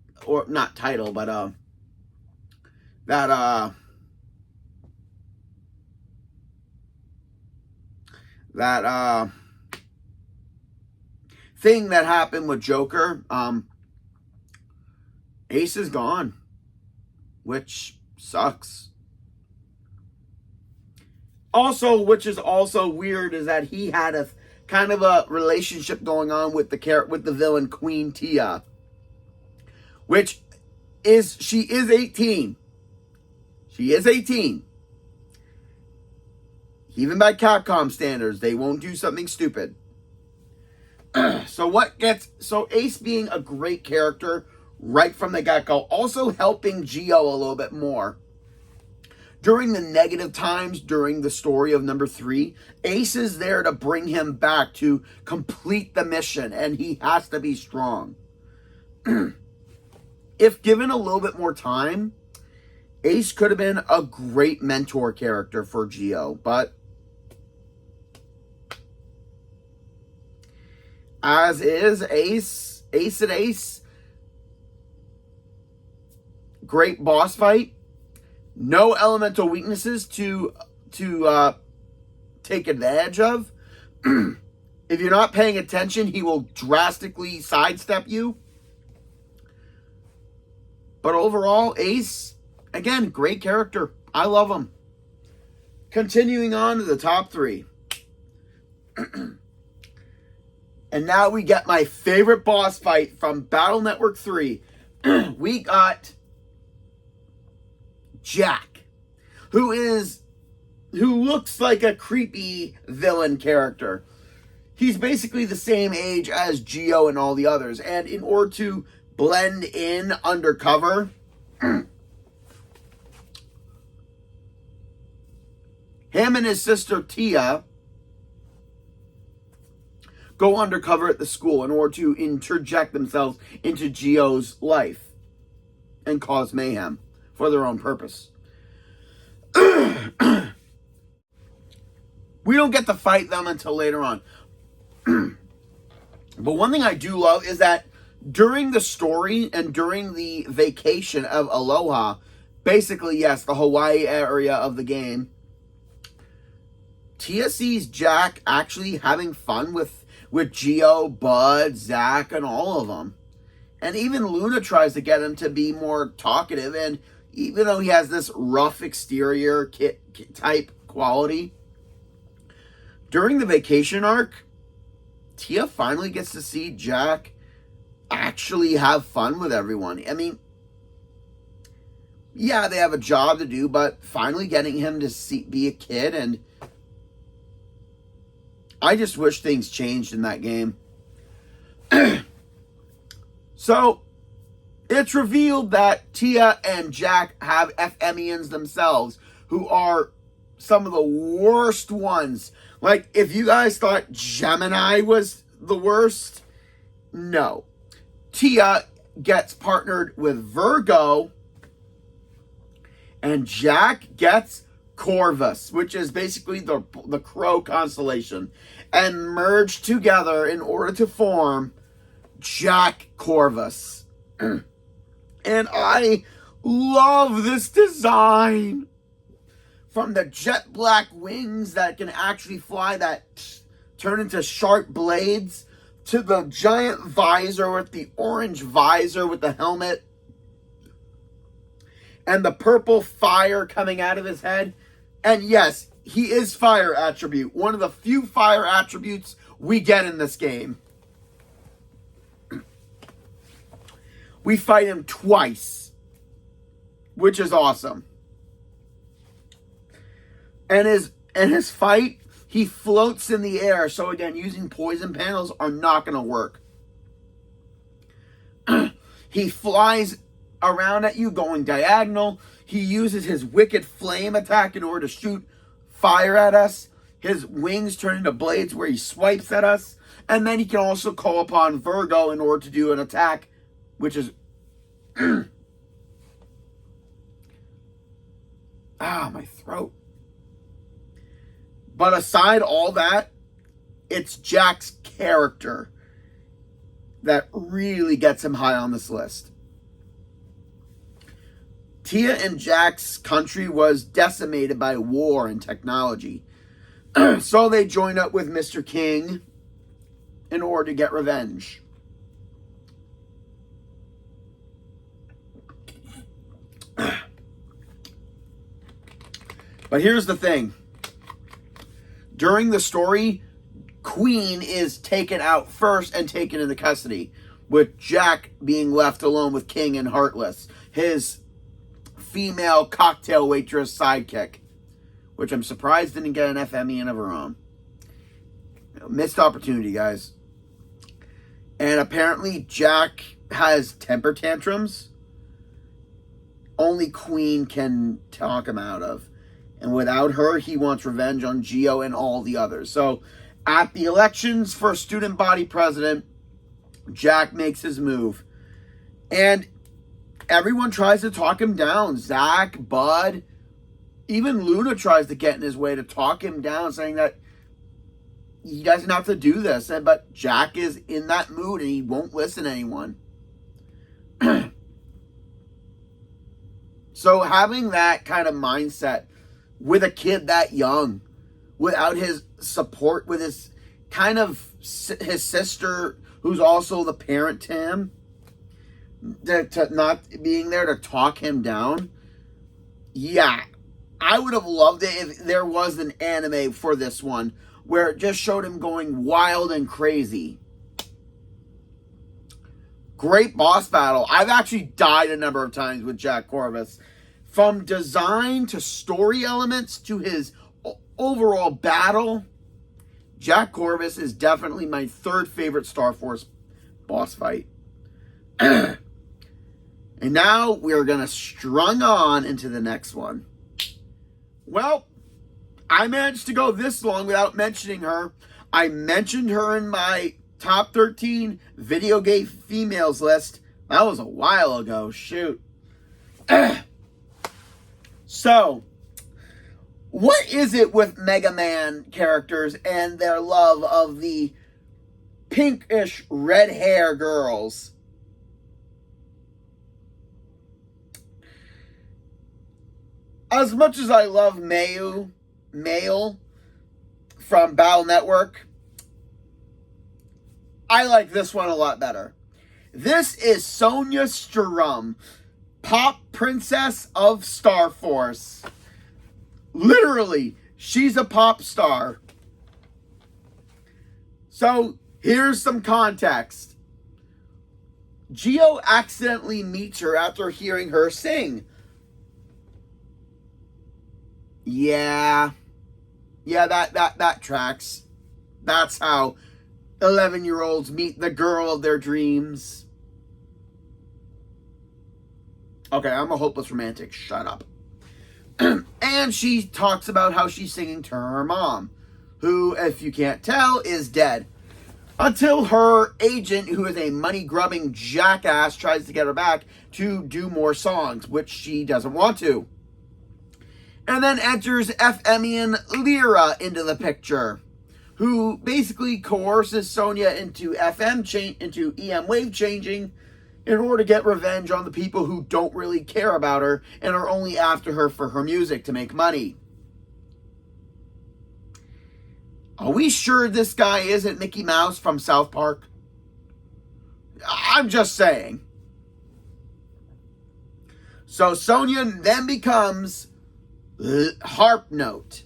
Speaker 1: thing that happened with Joker, Ace is gone, which sucks. Also, which is also weird, is that he had a kind of a relationship going on with the villain Queen Tia, which is she is 18. She is 18. Even by Capcom standards, they won't do something stupid. So Ace being a great character right from the get-go, also helping Geo a little bit more. During the negative times during the story of number 3, Ace is there to bring him back to complete the mission, and he has to be strong. If given a little bit more time, Ace could have been a great mentor character for Geo, but as is, Ace, great boss fight. No elemental weaknesses to take advantage of. If you're not paying attention, he will drastically sidestep you. But overall, Ace, again, great character. I love him. Continuing on to the top 3. And now we get my favorite boss fight from Battle Network 3. We got Jack, who looks like a creepy villain character. He's basically the same age as Geo and all the others. And in order to blend in undercover, him and his sister Tia go undercover at the school in order to interject themselves into Geo's life and cause mayhem for their own purpose. We don't get to fight them until later on. But one thing I do love is that during the story and during the vacation of Aloha, basically, yes, the Hawaii area of the game, Tia sees Jack actually having fun with Geo, Bud, Zach, and all of them. And even Luna tries to get him to be more talkative, and even though he has this rough exterior type quality, during the vacation arc, Tia finally gets to see Jack actually have fun with everyone. I mean, yeah, they have a job to do, but finally getting him to be a kid, and I just wish things changed in that game. So, it's revealed that Tia and Jack have FMEans themselves, who are some of the worst ones. Like, if you guys thought Gemini was the worst, no. Tia gets partnered with Virgo, and Jack gets Corvus, which is basically the crow constellation, and merged together in order to form Jack Corvus. And I love this design. From the jet black wings that can actually fly, that turn into sharp blades, to the giant visor with the orange visor with the helmet, and the purple fire coming out of his head. And yes, he is fire attribute. One of the few fire attributes we get in this game. We fight him twice, which is awesome. And his fight, he floats in the air. So again, using poison panels are not going to work. He flies around at you going diagonal. He uses his wicked flame attack in order to shoot fire at us. His wings turn into blades where he swipes at us. And then he can also call upon Virgo in order to do an attack, which is... my throat. But aside all that, it's Jack's character that really gets him high on this list. Tia and Jack's country was decimated by war and technology. So they joined up with Mr. King in order to get revenge. But here's the thing. During the story, Queen is taken out first and taken into custody, with Jack being left alone with King and Heartless, his female cocktail waitress sidekick, which I'm surprised didn't get an FMEan of her own. Missed opportunity, guys. And apparently Jack has temper tantrums. Only Queen can talk him out of. And without her, he wants revenge on Geo and all the others. So, at the elections for student body president, Jack makes his move. And everyone tries to talk him down. Zach, Bud, even Luna tries to get in his way to talk him down, saying that he doesn't have to do this. But Jack is in that mood and he won't listen to anyone. So having that kind of mindset with a kid that young, without his support, with kind of his sister, who's also the parent to him, to not being there to talk him down. Yeah, I would have loved it if there was an anime for this one where it just showed him going wild and crazy. Great boss battle. I've actually died a number of times with Jack Corvus. From design to story elements to his overall battle, Jack Corvus is definitely my third favorite Starforce boss fight. And now we're going to strung on into the next one. Well, I managed to go this long without mentioning her. I mentioned her in my top 13 video game females list. That was a while ago. Shoot. So, what is it with Mega Man characters and their love of the pinkish red hair girls? As much as I love Mail from Battle Network, I like this one a lot better. This is Sonya Strum, Pop Princess of Starforce. Literally, she's a pop star. So, here's some context. Geo accidentally meets her after hearing her sing. Yeah, that tracks. That's how 11-year-olds meet the girl of their dreams. Okay, I'm a hopeless romantic. Shut up. And she talks about how she's singing to her mom, who, if you can't tell, is dead. Until her agent, who is a money-grubbing jackass, tries to get her back to do more songs, which she doesn't want to. And then enters FMian Lyra into the picture, who basically coerces Sonya into into EmWave changing in order to get revenge on the people who don't really care about her and are only after her for her music to make money. Are we sure this guy isn't Mickey Mouse from South Park? I'm just saying. So Sonya then becomes Harp Note.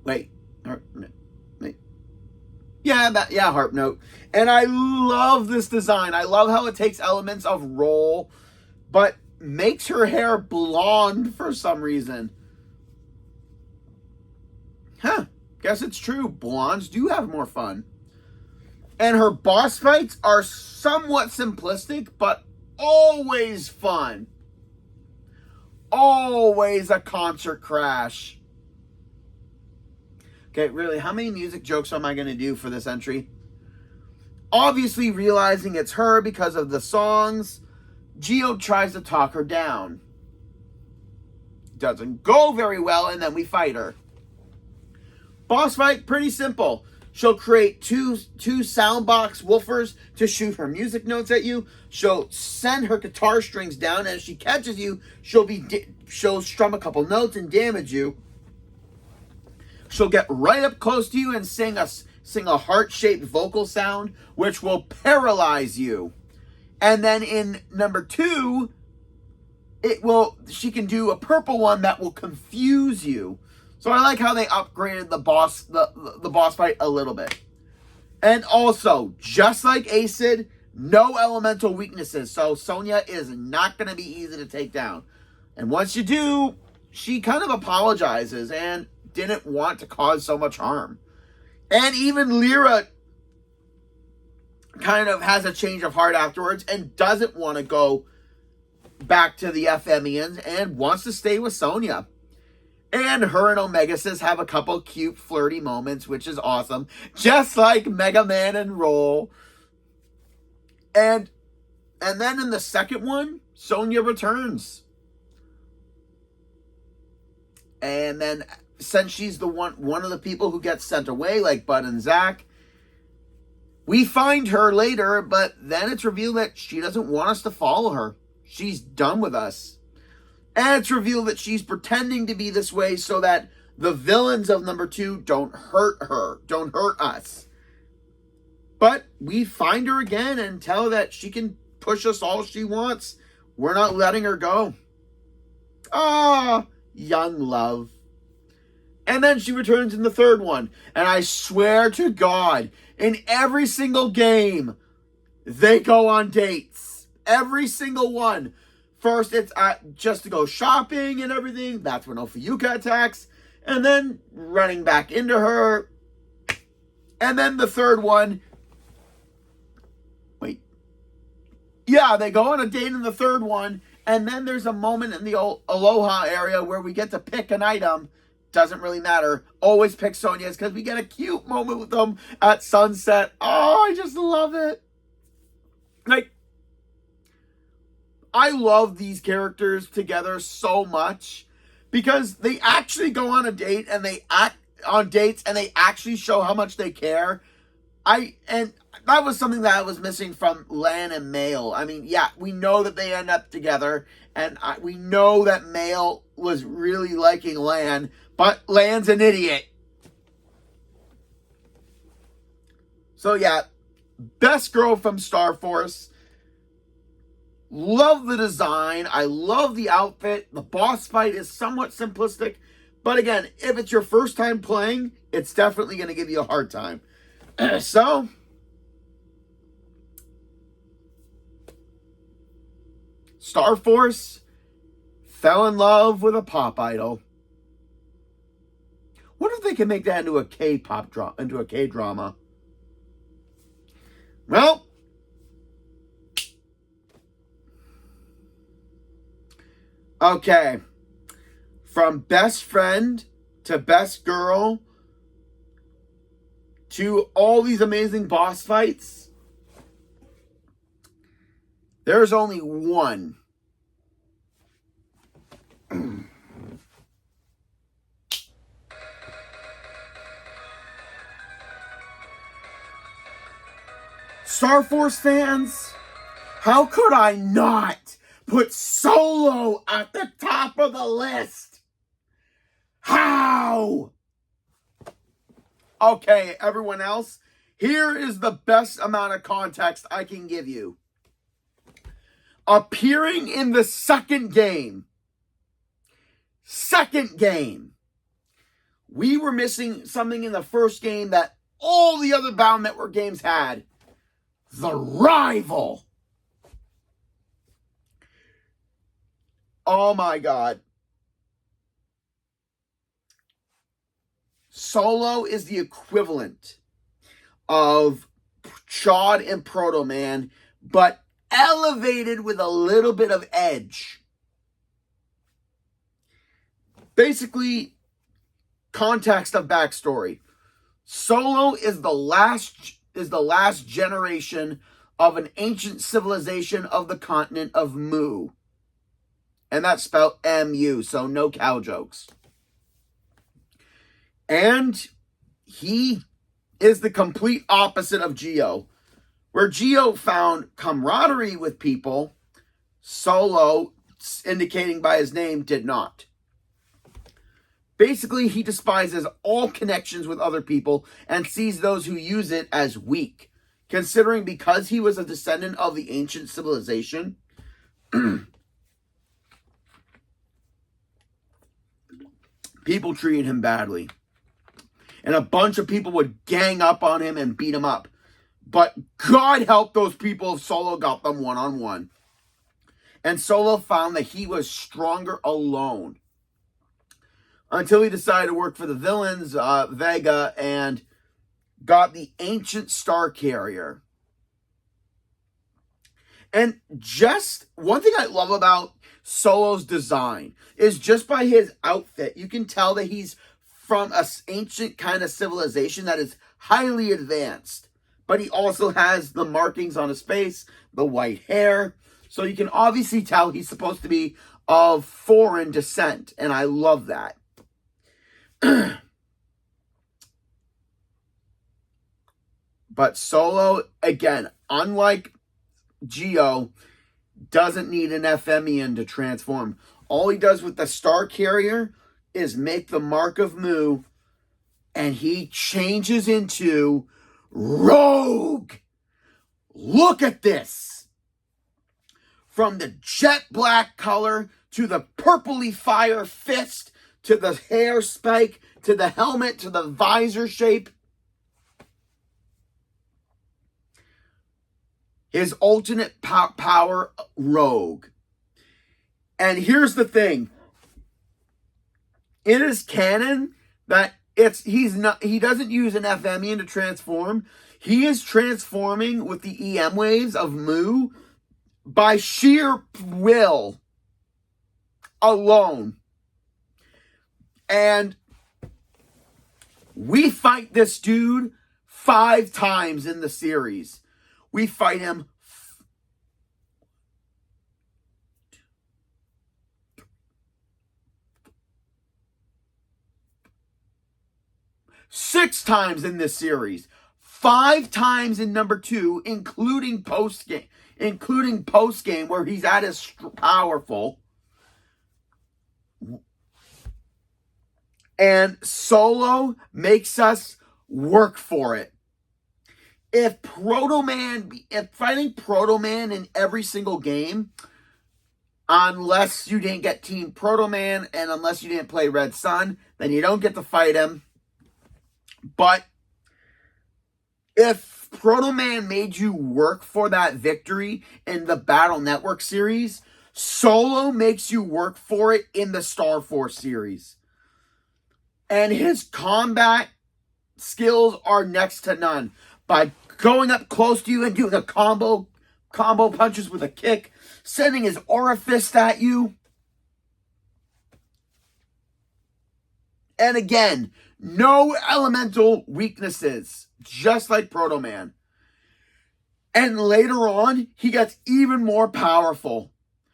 Speaker 1: Wait. Yeah, Harp Note. And I love this design. I love how it takes elements of Roll, but makes her hair blonde for some reason. Huh. Guess it's true. Blondes do have more fun. And her boss fights are somewhat simplistic, but always fun. Always a concert crash. Okay, really, how many music jokes am I going to do for this entry? Obviously, realizing it's her because of the songs, Geo tries to talk her down. Doesn't go very well, and then we fight her. Boss fight, pretty simple. She'll create two soundbox woofers to shoot her music notes at you. She'll send her guitar strings down, and as she catches you, she'll strum a couple notes and damage you. She'll get right up close to you and sing a heart-shaped vocal sound, which will paralyze you. And then in number 2, she can do a purple one that will confuse you. So I like how they upgraded the boss fight a little bit. And also, just like XIII, no elemental weaknesses. So Sonya is not going to be easy to take down. And once you do, she kind of apologizes and didn't want to cause so much harm. And even Lyra kind of has a change of heart afterwards and doesn't want to go back to the FMians and wants to stay with Sonya. And her and Omegasis have a couple cute flirty moments, which is awesome. Just like Mega Man and Roll. And then in the second one, Sonya returns. And then since she's the one of the people who gets sent away, like Bud and Zack, we find her later, but then it's revealed that she doesn't want us to follow her. She's done with us. And it's revealed that she's pretending to be this way so that The villains of number 2 don't hurt her, don't hurt us. But we find her again and tell her that she can push us all she wants. We're not letting her go. Ah, young love. And then she returns in the 3rd one. And I swear to God, in every single game, they go on dates. Every single one. First, it's just to go shopping and everything. That's when Ophiuka attacks. And then running back into her. And then the 3rd one. Wait. Yeah, they go on a date in the 3rd one. And then there's a moment in the Aloha area where we get to pick an item. Doesn't really matter. Always pick Sonya's because we get a cute moment with them at sunset. Oh, I just love it. Like, I love these characters together so much because they actually go on a date and they act on dates and they actually show how much they care. And that was something that I was missing from Lan and Mail. I mean, yeah, we know that they end up together and we know that Mail was really liking Lan, but Lan's an idiot. So yeah, best girl from Starforce. Love the design. I love the outfit. The boss fight is somewhat simplistic. But again, if it's your first time playing, it's definitely going to give you a hard time. So, Starforce fell in love with a pop idol. What if they can make that into a K-pop drama, into a K-drama? Well, okay. From best friend to best girl to all these amazing boss fights, there's only one. Starforce fans, how could I not put Solo at the top of the list? How? Okay, everyone else, here is the best amount of context I can give you. Appearing in the second game, we were missing something in the first game that all the other Battle Network games had. The rival. Oh my God. Solo is the equivalent of Chad and Proto Man, but elevated with a little bit of edge. Basically, context of backstory. Solo is the last generation of an ancient civilization of the continent of Mu. And that's spelled M-U, so no cow jokes. And he is the complete opposite of Geo. Where Geo found camaraderie with people, Solo, indicating by his name, did not. Basically, he despises all connections with other people and sees those who use it as weak. Considering because he was a descendant of the ancient civilization, people treated him badly. And a bunch of people would gang up on him and beat him up. But God help those people if Solo got them one-on-one. And Solo found that he was stronger alone. Until he decided to work for the villains, Vega, and got the ancient star carrier. And just one thing I love about Solo's design is just by his outfit, you can tell that he's from an ancient kind of civilization that is highly advanced. But he also has the markings on his face, the white hair. So you can obviously tell he's supposed to be of foreign descent. And I love that. But Solo, again, unlike Geo, doesn't need an Ephemian to transform. All he does with the Star Carrier is make the mark of Mu, and he changes into Rogue. Look at this. From the jet black color to the purpley fire fist to the hair spike to the helmet to the visor shape. His ultimate power, Rogue. And here's the thing. It is canon that he doesn't use an FMian to transform. He is transforming with the EmWaves of Mu by sheer will alone. And we fight this dude 5 times in the series. We fight him 6 times in this series. 5 times in number 2, including post game where he's at his powerful. And Solo makes us work for it. If fighting Proto Man in every single game, unless you didn't get Team Proto Man and unless you didn't play Red Sun, then you don't get to fight him. But if Proto Man made you work for that victory in the Battle Network series, Solo makes you work for it in the Starforce series. And his combat skills are next to none. By going up close to you and doing a combo punches with a kick, sending his aura fist at you. And again, no elemental weaknesses, just like Proto Man. And later on, he gets even more powerful.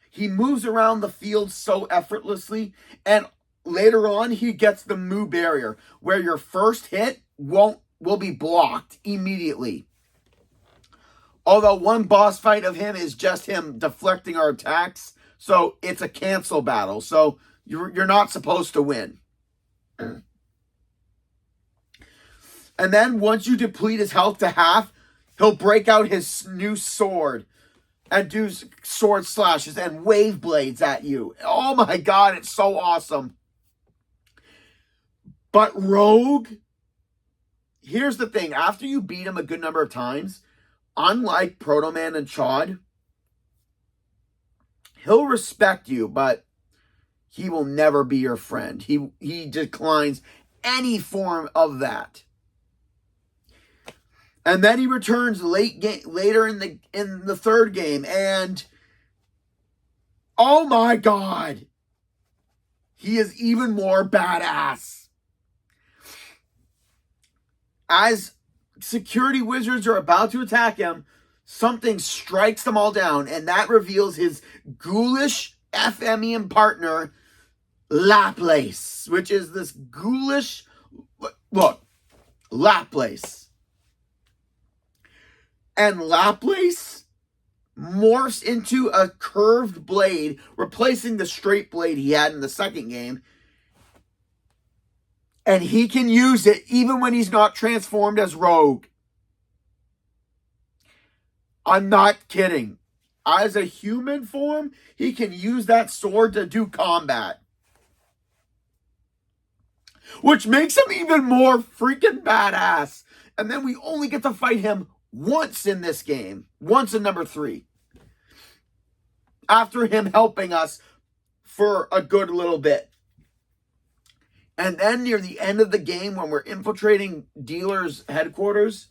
Speaker 1: He moves around the field so effortlessly, and later on, he gets the Mu barrier, where your first hit will be blocked immediately. Although one boss fight of him is just him deflecting our attacks, so it's a cancel battle. So you're not supposed to win. And then once you deplete his health to half, he'll break out his new sword and do sword slashes and wave blades at you. Oh my God, it's so awesome. But Rogue, here's the thing. After you beat him a good number of times, unlike Proto Man and Chod, he'll respect you, but he will never be your friend. He declines any form of that. And then he returns later in the third game, and oh my God, he is even more badass. As security wizards are about to attack him, something strikes them all down, and that reveals his ghoulish FMian partner, Laplace, which is this ghoulish, look, Laplace. And Laplace morphs into a curved blade, replacing the straight blade he had in the second game. And he can use it even when he's not transformed as Rogue. I'm not kidding. As a human form, he can use that sword to do combat. Which makes him even more freaking badass. And then we only get to fight him once in this game. Once in number 3. After him helping us for a good little bit. And then near the end of the game, when we're infiltrating Dealer's headquarters,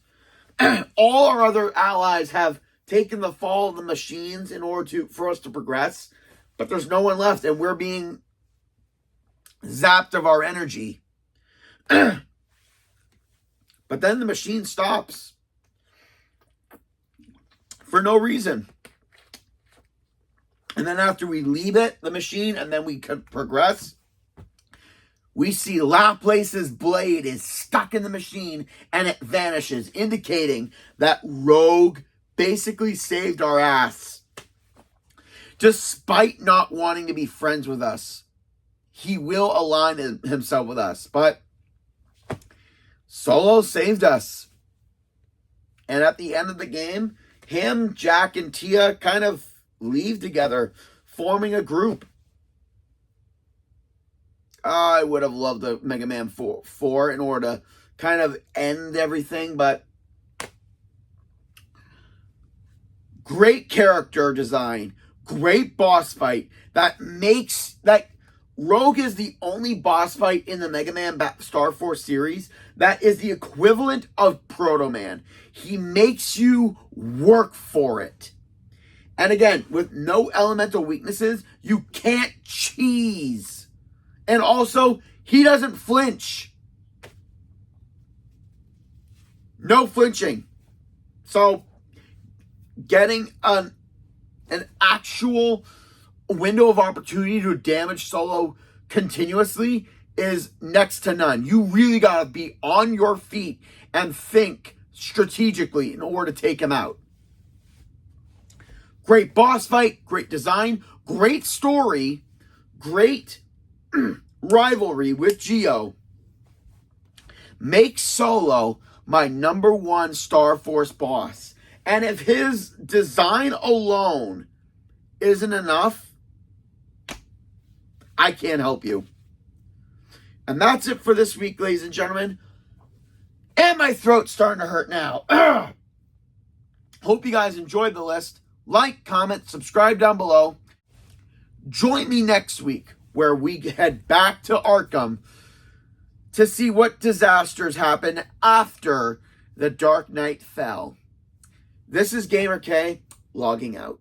Speaker 1: all our other allies have taken the fall of the machines in order for us to progress. But there's no one left, and we're being zapped of our energy. But then the machine stops. For no reason. And then after we leave it, the machine, and then we can progress, we see Laplace's blade is stuck in the machine and it vanishes, indicating that Rogue basically saved our ass. Despite not wanting to be friends with us, he will align himself with us. But Solo saved us. And at the end of the game, him, Jack, and Tia kind of leave together, forming a group. I would have loved a Mega Man 4 in order to kind of end everything, but great character design, great boss fight. That Rogue is the only boss fight in the Mega Man Starforce series that is the equivalent of Proto Man. He makes you work for it. And again, with no elemental weaknesses, you can't cheese. And also, he doesn't flinch. No flinching. So, getting an actual window of opportunity to damage Solo continuously is next to none. You really got to be on your feet and think strategically in order to take him out. Great boss fight, great design, great story, great rivalry with Geo. Make Solo my #1 Starforce boss. And if his design alone isn't enough, I can't help you. And that's it for this week, ladies and gentlemen. And my throat's starting to hurt now. Hope you guys enjoyed the list. Like, comment, subscribe down below. Join me next week where we head back to Arkham to see what disasters happen after the Dark Knight fell. This is Gamer K, logging out.